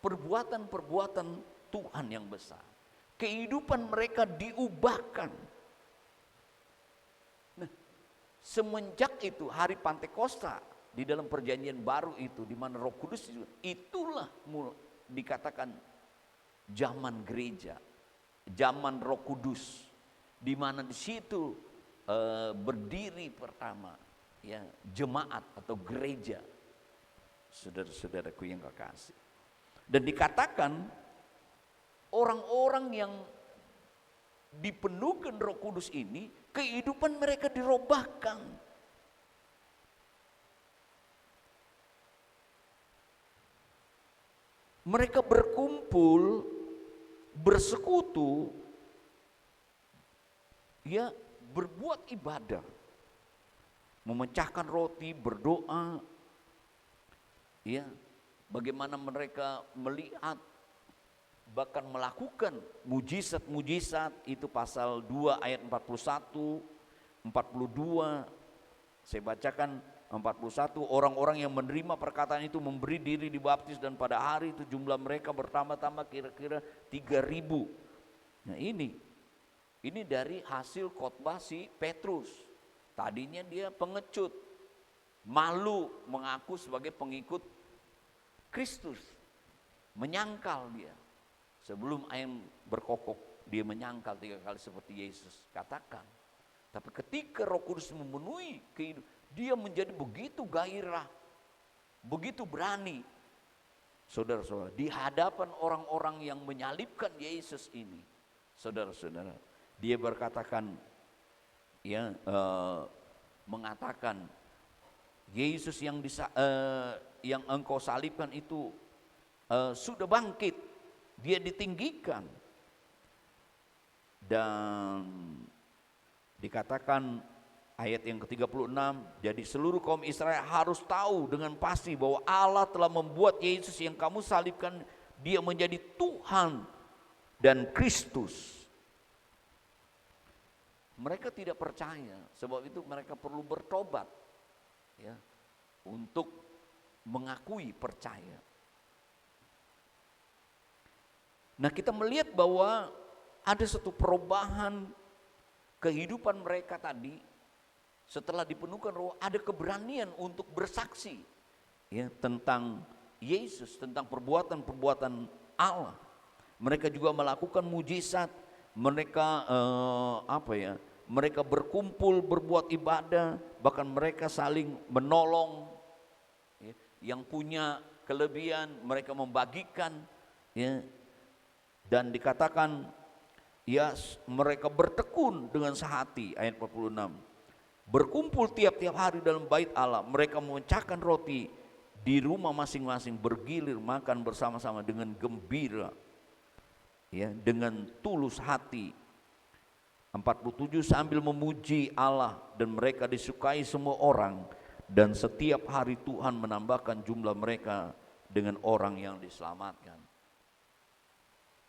perbuatan-perbuatan Tuhan yang besar. Kehidupan mereka diubahkan. Nah, semenjak itu hari Pantekosta di dalam perjanjian baru itu, di mana Roh Kudus itulah dikatakan zaman gereja, zaman Roh Kudus, di mana di situ berdiri pertama ya jemaat atau gereja, saudara-saudaraku yang kekasih. Dan dikatakan orang-orang yang dipenuhkan Roh Kudus ini, kehidupan mereka dirubahkan. Mereka berkumpul, bersekutu, ya berbuat ibadah, memecahkan roti, berdoa, ya bagaimana mereka melihat bahkan melakukan mujizat-mujizat, itu pasal 2 ayat 41, 42, saya bacakan 41, orang-orang yang menerima perkataan itu memberi diri dibaptis dan pada hari itu jumlah mereka bertambah-tambah kira-kira 3.000. Nah ini dari hasil khotbah si Petrus. Tadinya dia pengecut, malu mengaku sebagai pengikut Kristus, menyangkal dia. Sebelum ayam berkokok, dia menyangkal 3 kali seperti Yesus katakan. Tapi ketika Roh Kudus memenuhi kehidupan, dia menjadi begitu gairah, begitu berani. Saudara-saudara, di hadapan orang-orang yang menyalibkan Yesus ini, saudara-saudara, dia berkatakan, ya mengatakan, Yesus yang engkau salibkan itu sudah bangkit, dia ditinggikan. Dan dikatakan ayat yang ke-36, jadi seluruh kaum Israel harus tahu dengan pasti bahwa Allah telah membuat Yesus yang kamu salibkan, dia menjadi Tuhan dan Kristus. Mereka tidak percaya, sebab itu mereka perlu bertobat, ya, untuk mengakui percaya. Nah, kita melihat bahwa ada satu perubahan kehidupan mereka tadi. Setelah dipenuhkan Roh, ada keberanian untuk bersaksi, ya, tentang Yesus, tentang perbuatan-perbuatan Allah. Mereka juga melakukan mujizat, mereka mereka berkumpul berbuat ibadah, bahkan mereka saling menolong, ya, yang punya kelebihan mereka membagikan, ya. Dan dikatakan, ya, mereka bertekun dengan sehati, ayat 46. Berkumpul tiap-tiap hari dalam bait Allah, mereka memecahkan roti di rumah masing-masing, bergilir makan bersama-sama dengan gembira, ya, dengan tulus hati. 47, sambil memuji Allah, dan mereka disukai semua orang, dan setiap hari Tuhan menambahkan jumlah mereka dengan orang yang diselamatkan.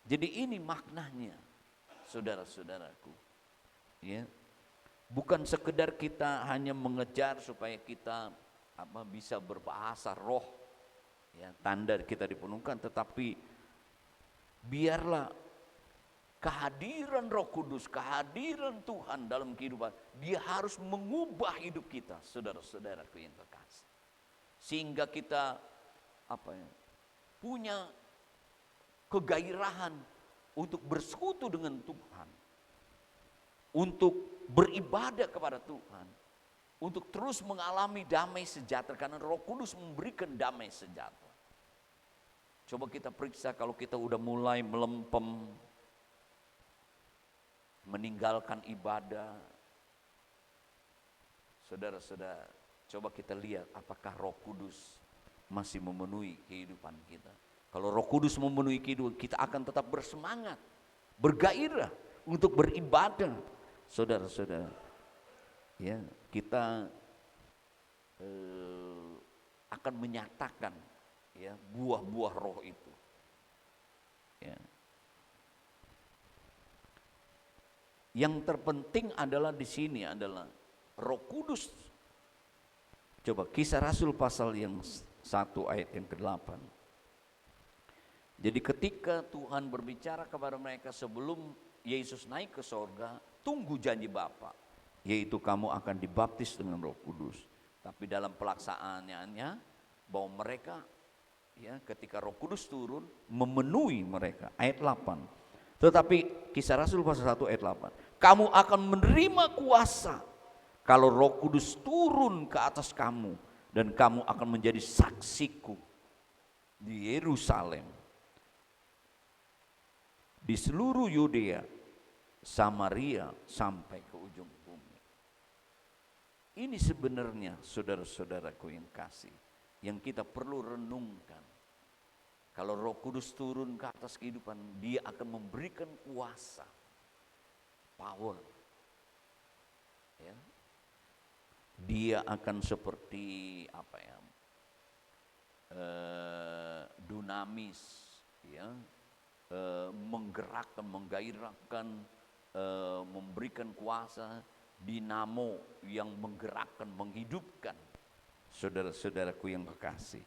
Jadi ini maknanya, saudara-saudaraku, ya. Bukan sekedar kita hanya mengejar supaya kita bisa berbahasa roh, ya, tanda kita dipenuhkan, tetapi biarlah kehadiran Roh Kudus, kehadiran Tuhan dalam kehidupan, dia harus mengubah hidup kita, saudara-saudaraku yang kekasih, sehingga kita punya kegairahan untuk bersekutu dengan Tuhan, untuk beribadah kepada Tuhan, untuk terus mengalami damai sejahtera, karena Roh Kudus memberikan damai sejahtera. Coba kita periksa kalau kita udah mulai melempem, meninggalkan ibadah, saudara-saudara, coba kita lihat apakah Roh Kudus masih memenuhi kehidupan kita. Kalau Roh Kudus memenuhi kehidupan, kita akan tetap bersemangat, bergairah untuk beribadah. Saudara-saudara, ya, kita akan menyatakan, ya, buah-buah roh itu, ya. Yang terpenting adalah di sini adalah Roh Kudus. Coba Kisah Rasul pasal yang 1 ayat yang ke-8. Jadi ketika Tuhan berbicara kepada mereka sebelum Yesus naik ke sorga, tunggu janji Bapa, yaitu kamu akan dibaptis dengan Roh Kudus. Tapi dalam pelaksanaannya bahwa mereka ya ketika Roh Kudus turun memenuhi mereka. Ayat 8. Tetapi Kisah Rasul pasal 1 ayat 8. Kamu akan menerima kuasa kalau Roh Kudus turun ke atas kamu, dan kamu akan menjadi saksiku di Yerusalem, di seluruh Yudea, Samaria, sampai ke ujung bumi. Ini sebenarnya saudara-saudaraku yang kasih, yang kita perlu renungkan. Kalau Roh Kudus turun ke atas kehidupan, Dia akan memberikan kuasa, power. Ya. Dia akan seperti apa ya? Dunamis, ya, menggerakkan, menggairahkan, memberikan kuasa, dinamo yang menggerakkan, menghidupkan. Saudara-saudaraku yang kekasih,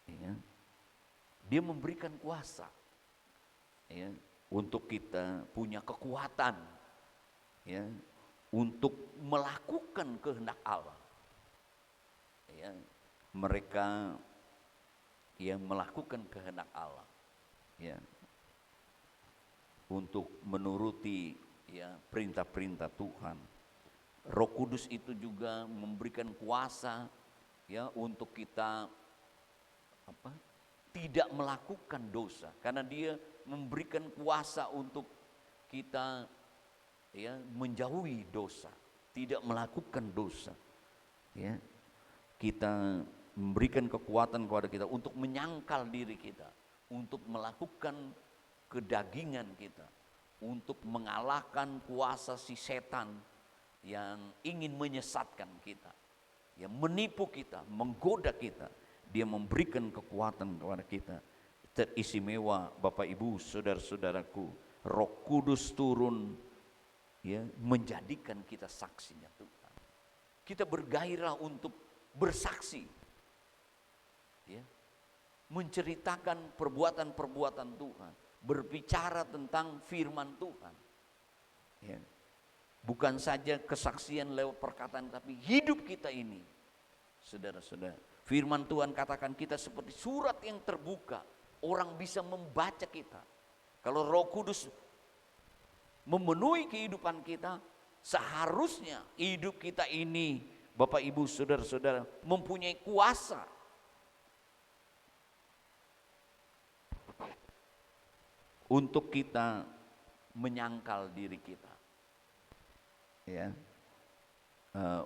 ya. Dia memberikan kuasa, ya, untuk kita punya kekuatan, ya, untuk melakukan kehendak Allah. Ya, mereka yang melakukan kehendak Allah, ya, untuk menuruti ya perintah-perintah Tuhan. Roh Kudus itu juga memberikan kuasa ya untuk kita apa? Tidak melakukan dosa, karena Dia memberikan kuasa untuk kita ya menjauhi dosa, tidak melakukan dosa. Ya. Kita memberikan kekuatan kepada kita untuk menyangkal diri kita, untuk melakukan kedagingan kita, untuk mengalahkan kuasa si setan yang ingin menyesatkan kita, yang menipu kita, menggoda kita. Dia memberikan kekuatan kepada kita. Teristimewa Bapak Ibu, saudara-saudaraku, Roh Kudus turun ya menjadikan kita saksinya Tuhan. Kita bergairah untuk bersaksi, ya, menceritakan perbuatan-perbuatan Tuhan, berbicara tentang firman Tuhan, ya. Bukan saja kesaksian lewat perkataan, tapi hidup kita ini, saudara-saudara. Firman Tuhan katakan kita seperti surat yang terbuka, orang bisa membaca kita. Kalau Roh Kudus memenuhi kehidupan kita, seharusnya hidup kita ini, Bapak Ibu saudara-saudara, mempunyai kuasa untuk kita menyangkal diri kita, ya,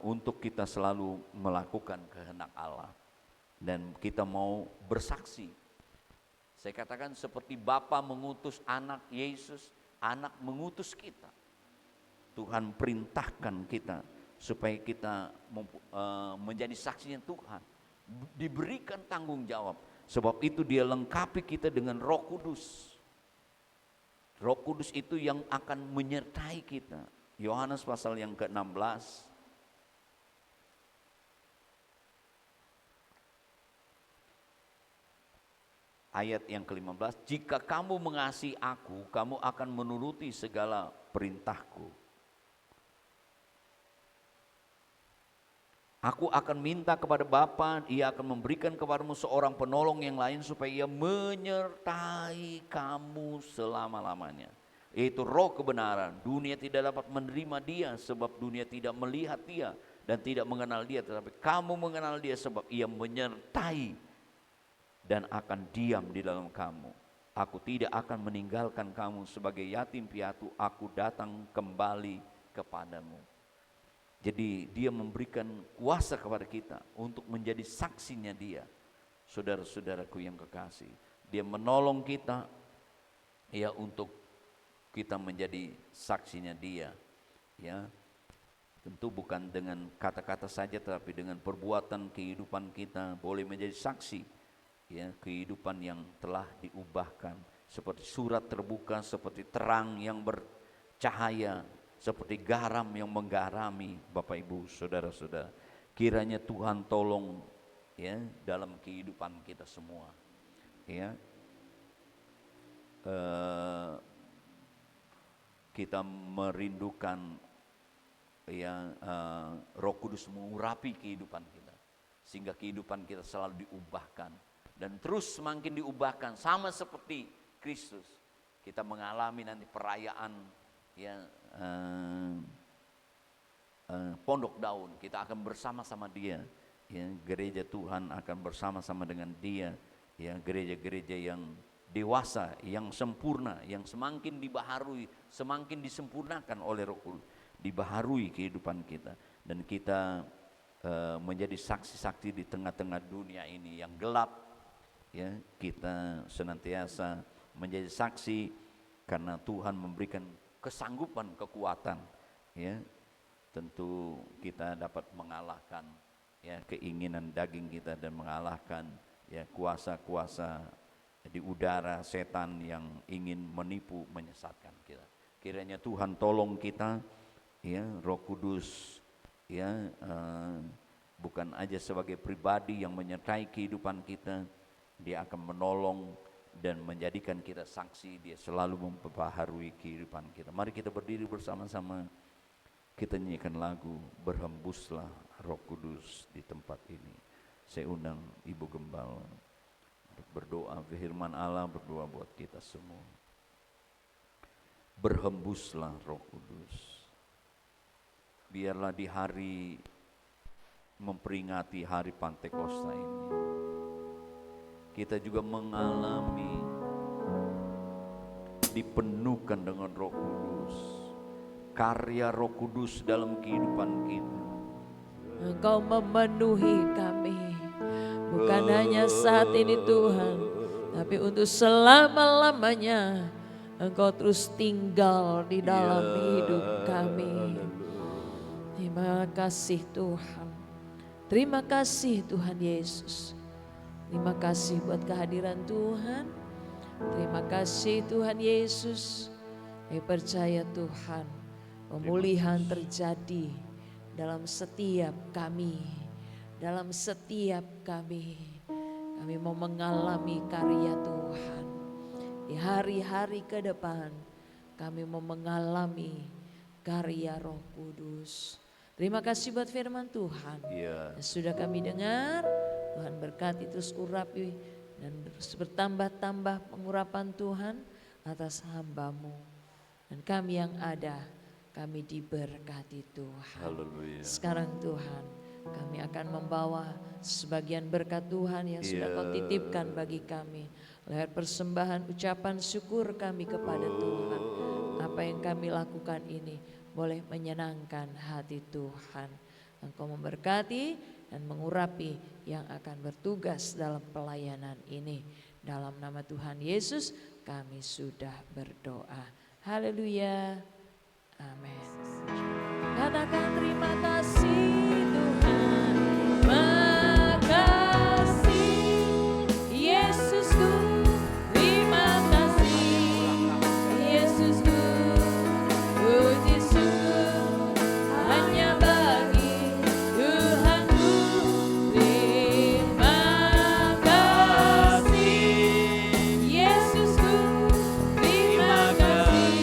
untuk kita selalu melakukan kehendak Allah, dan kita mau bersaksi. Saya katakan seperti Bapa mengutus anak Yesus, anak mengutus kita. Tuhan perintahkan kita supaya kita menjadi saksinya Tuhan, diberikan tanggung jawab. Sebab itu Dia lengkapi kita dengan Roh Kudus. Roh Kudus itu yang akan menyertai kita. Yohanes pasal yang ke-16 ayat yang ke-15, jika kamu mengasihi aku, kamu akan menuruti segala perintahku. Aku akan minta kepada Bapa, Ia akan memberikan kepadamu seorang penolong yang lain supaya Ia menyertai kamu selama-lamanya. Yaitu Roh kebenaran. Dunia tidak dapat menerima Dia sebab dunia tidak melihat Dia dan tidak mengenal Dia, tetapi kamu mengenal Dia sebab Ia menyertai dan akan diam di dalam kamu. Aku tidak akan meninggalkan kamu sebagai yatim piatu, aku datang kembali kepadamu. Jadi Dia memberikan kuasa kepada kita untuk menjadi saksinya Dia. Saudara-saudaraku yang kekasih, Dia menolong kita ya untuk kita menjadi saksinya Dia, ya. Tentu bukan dengan kata-kata saja, tetapi dengan perbuatan kehidupan kita boleh menjadi saksi. Ya, kehidupan yang telah diubahkan, seperti surat terbuka, seperti terang yang bercahaya, seperti garam yang menggarami. Bapak Ibu saudara-saudara, kiranya Tuhan tolong ya dalam kehidupan kita semua, ya, kita merindukan Roh Kudus mengurapi kehidupan kita, sehingga kehidupan kita selalu diubahkan dan terus semakin diubahkan sama seperti Kristus. Kita mengalami nanti perayaan Pondok Daun, kita akan bersama-sama Dia. Gereja Tuhan akan bersama-sama dengan Dia. Gereja-gereja yang dewasa, yang sempurna, yang semakin dibaharui, semakin disempurnakan oleh Roh Kudus, dibaharui kehidupan kita, dan kita menjadi saksi-saksi di tengah-tengah dunia ini yang gelap. Kita senantiasa menjadi saksi karena Tuhan memberikan kesanggupan, kekuatan. Tentu kita dapat mengalahkan keinginan daging kita dan mengalahkan kuasa-kuasa di udara, setan yang ingin menipu, menyesatkan kita. Kiranya Tuhan tolong kita, Roh Kudus, bukan aja sebagai pribadi yang menyertai kehidupan kita, Dia akan menolong dan menjadikan kita saksi. Dia selalu memperbaharui kehidupan kita. Mari kita berdiri bersama-sama, kita nyanyikan lagu Berhembuslah Roh Kudus di tempat ini. Saya undang Ibu Gembala untuk berdoa firman Allah, berdoa buat kita semua. Berhembuslah Roh Kudus. Biarlah di hari memperingati hari Pantekosta ini, kita juga mengalami dipenuhkan dengan Roh Kudus, karya Roh Kudus dalam kehidupan kita. Engkau memenuhi kami, bukan hanya saat ini Tuhan, tapi untuk selama-lamanya Engkau terus tinggal di dalam hidup kami. Terima kasih Tuhan, terima kasih Tuhan Yesus. Terima kasih buat kehadiran Tuhan. Terima kasih Tuhan Yesus. Kami percaya Tuhan, pemulihan terjadi dalam setiap kami. Dalam setiap kami. Kami mau mengalami karya Tuhan. Di hari-hari ke depan kami mau mengalami karya Roh Kudus. Terima kasih buat firman Tuhan. Yang sudah kami dengar, Tuhan berkati terus urapi dan terus bertambah-tambah pengurapan Tuhan atas hamba-Mu. Dan kami yang ada, kami diberkati Tuhan. Haleluya. Sekarang Tuhan, kami akan membawa sebagian berkat Tuhan yang sudah Kau titipkan bagi kami. Lewat persembahan ucapan syukur kami kepada Tuhan. Apa yang kami lakukan ini boleh menyenangkan hati Tuhan. Engkau memberkati dan mengurapi yang akan bertugas dalam pelayanan ini. Dalam nama Tuhan Yesus kami sudah berdoa. Haleluya. Amin. Katakan terima kasih Tuhan. Makasih Yesusku. Terima kasih Yesusku. Puji syukur hanya bagi Tuhanku. Terima kasih Yesusku. Terima kasih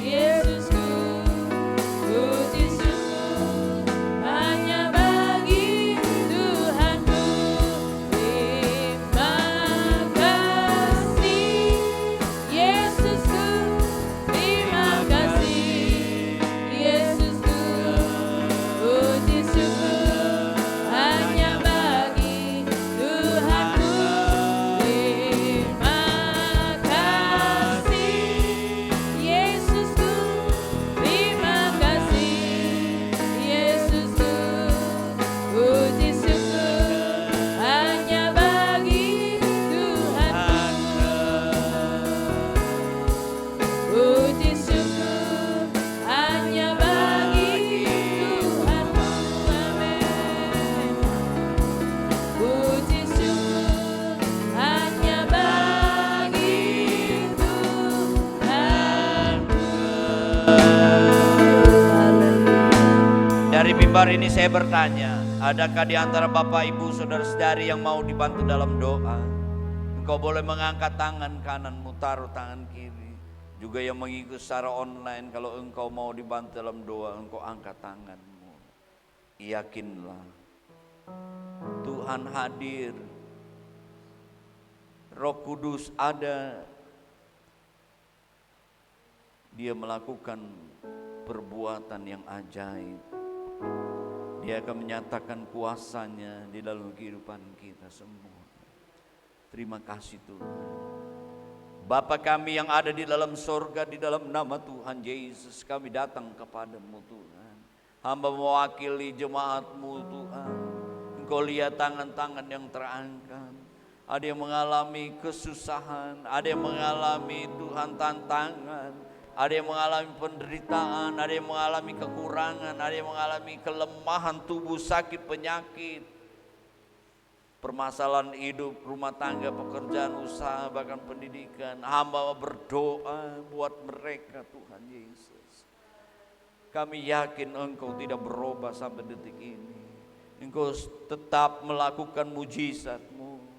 Yesusku. Puji syukur hanya bagi Tuhanku. Terima kasih Yesusku. Terima kasih Yesusku. Puji syukur hanya bagi Tuhanku. Terima kasih Yesusku. Terima kasih Yesusku. Puji syukur hanya bagi Tuhanku. Puji syukur hanya bagi Tuhanku. Amin. Puji syukur hanya bagi Tuhanku. Dari mimbar ini saya bertanya, adakah di antara Bapak, Ibu, Saudara-saudari yang mau dibantu dalam doa? Engkau boleh mengangkat tangan kananmu, taruh tangan kiri. Juga yang mengikuti secara online, kalau engkau mau dibantu dalam doa, engkau angkat tanganmu. Yakinlah Tuhan hadir, Roh Kudus ada. Dia melakukan perbuatan yang ajaib. Dia akan menyatakan kuasanya di dalam kehidupan kita semua. Terima kasih Tuhan. Bapa kami yang ada di dalam sorga, di dalam nama Tuhan Yesus, kami datang kepadamu Tuhan. Hamba mewakili jemaatmu Tuhan. Engkau lihat tangan-tangan yang terangkat. Ada yang mengalami kesusahan, ada yang mengalami Tuhan tantangan, ada yang mengalami penderitaan, ada yang mengalami kekurangan, ada yang mengalami kelemahan tubuh, sakit, penyakit, permasalahan hidup, rumah tangga, pekerjaan, usaha, bahkan pendidikan. Hamba berdoa buat mereka Tuhan Yesus. Kami yakin Engkau tidak berubah sampai detik ini. Engkau tetap melakukan mujizat-Mu.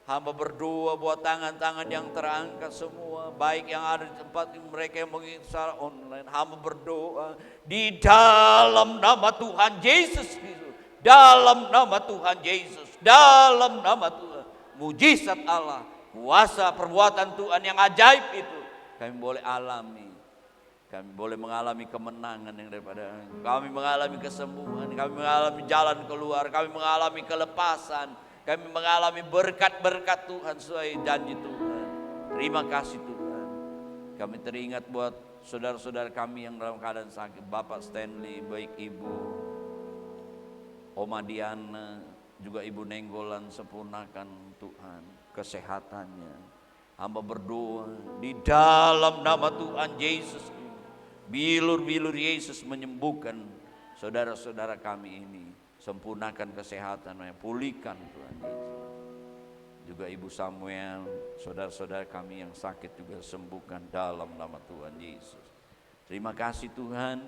Hamba berdoa buat tangan-tangan yang terangkat semua, baik yang ada di tempat mereka yang mengikuti secara online. Hamba berdoa di dalam nama Tuhan Yesus Kristus, dalam nama Tuhan Yesus, dalam nama Tuhan, mujizat Allah, kuasa perbuatan Tuhan yang ajaib itu kami boleh alami. Kami boleh mengalami kemenangan yang daripada kami mengalami kesembuhan, kami mengalami jalan keluar, kami mengalami kelepasan, kami mengalami berkat-berkat Tuhan sesuai janji Tuhan. Terima kasih Tuhan. Kami teringat buat saudara-saudara kami yang dalam keadaan sakit, Bapak Stanley, baik Ibu Oma Diana, juga Ibu Nenggolan, sempurnakan Tuhan kesehatannya. Hamba berdoa di dalam nama Tuhan Yesus, bilur-bilur Yesus menyembuhkan saudara-saudara kami ini. Sempurnakan kesehatan, pulihkan Tuhan Yesus. Juga Ibu Samuel, saudara-saudara kami yang sakit juga sembuhkan dalam nama Tuhan Yesus. Terima kasih Tuhan,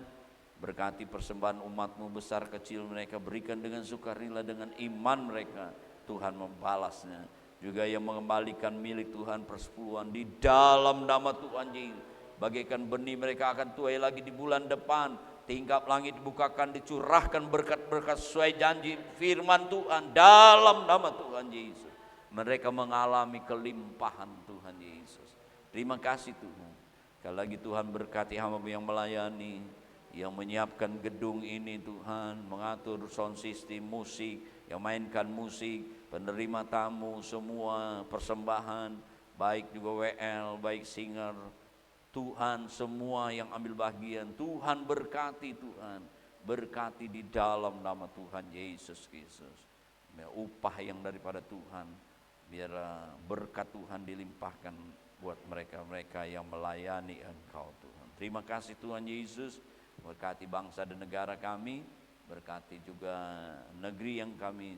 berkati persembahan umat-Mu besar kecil mereka, berikan dengan sukarela, dengan iman mereka, Tuhan membalasnya. Juga yang mengembalikan milik Tuhan persepuluhan di dalam nama Tuhan Yesus. Bagaikan benih mereka akan tuai lagi di bulan depan. Tingkap langit dibukakan, dicurahkan berkat-berkat sesuai janji firman Tuhan dalam nama Tuhan Yesus. Mereka mengalami kelimpahan Tuhan Yesus. Terima kasih Tuhan. Sekali lagi Tuhan berkati hamba yang melayani, yang menyiapkan gedung ini Tuhan, mengatur sound system, musik, yang mainkan musik, penerima tamu, semua persembahan, baik juga WL, baik singer, Tuhan semua yang ambil bagian, Tuhan berkati Tuhan, berkati di dalam nama Tuhan Yesus Kristus. Upah yang daripada Tuhan, biar berkat Tuhan dilimpahkan buat mereka-mereka yang melayani Engkau Tuhan. Terima kasih Tuhan Yesus, berkati bangsa dan negara kami, berkati juga negeri yang kami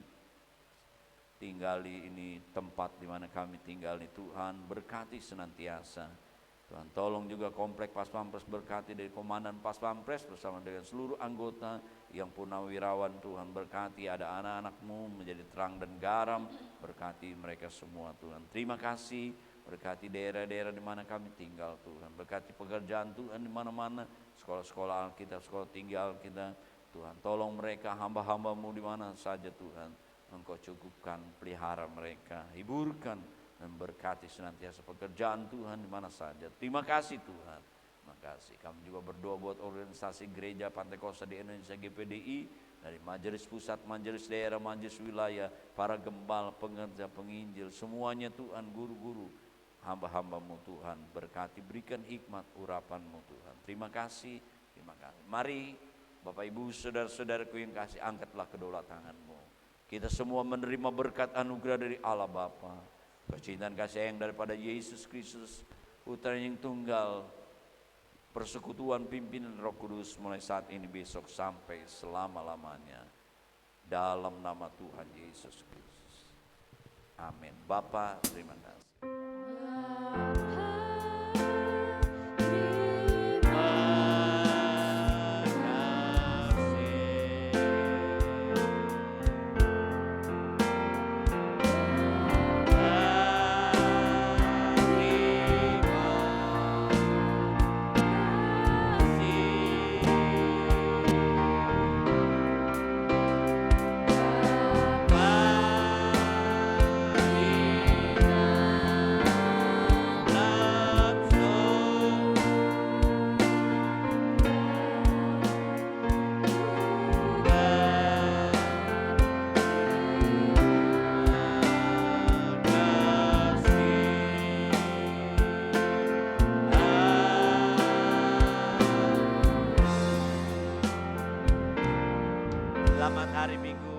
tinggali ini, tempat di mana kami tinggali Tuhan, berkati senantiasa. Tuhan tolong juga komplek Pas Pampres, berkati dari komandan Pas Pampres bersama dengan seluruh anggota yang purnawirawan. Tuhan berkati, ada anak-anak-Mu menjadi terang dan garam, berkati mereka semua Tuhan. Terima kasih, berkati daerah-daerah di mana kami tinggal Tuhan, berkati pekerjaan Tuhan di mana-mana, sekolah-sekolah Alkitab, sekolah tinggi Alkitab. Tuhan tolong mereka, hamba-hamba-Mu di mana saja Tuhan, Engkau cukupkan, pelihara mereka, hiburkan dan berkati senantiasa pekerjaan Tuhan di mana saja. Terima kasih Tuhan. Terima kasih. Kami juga berdoa buat organisasi gereja Pantai Kosta di Indonesia GPDI, dari majelis pusat, majelis daerah, majelis wilayah, para gembala, pengerja, penginjil, semuanya Tuhan, guru-guru, hamba-hamba-Mu Tuhan, berkati, berikan hikmat urapan-Mu Tuhan. Terima kasih. Terima kasih. Mari Bapak Ibu, saudara-saudaraku yang kasih, angkatlah kedua tangan-Mu. Kita semua menerima berkat anugerah dari Allah Bapa, kecintaan kasih sayang daripada Yesus Kristus, Putra yang tunggal, persekutuan pimpinan Roh Kudus mulai saat ini, besok, sampai selama-lamanya. Dalam nama Tuhan Yesus Kristus. Amin. Bapa, terima kasih. Selamat hari Minggu.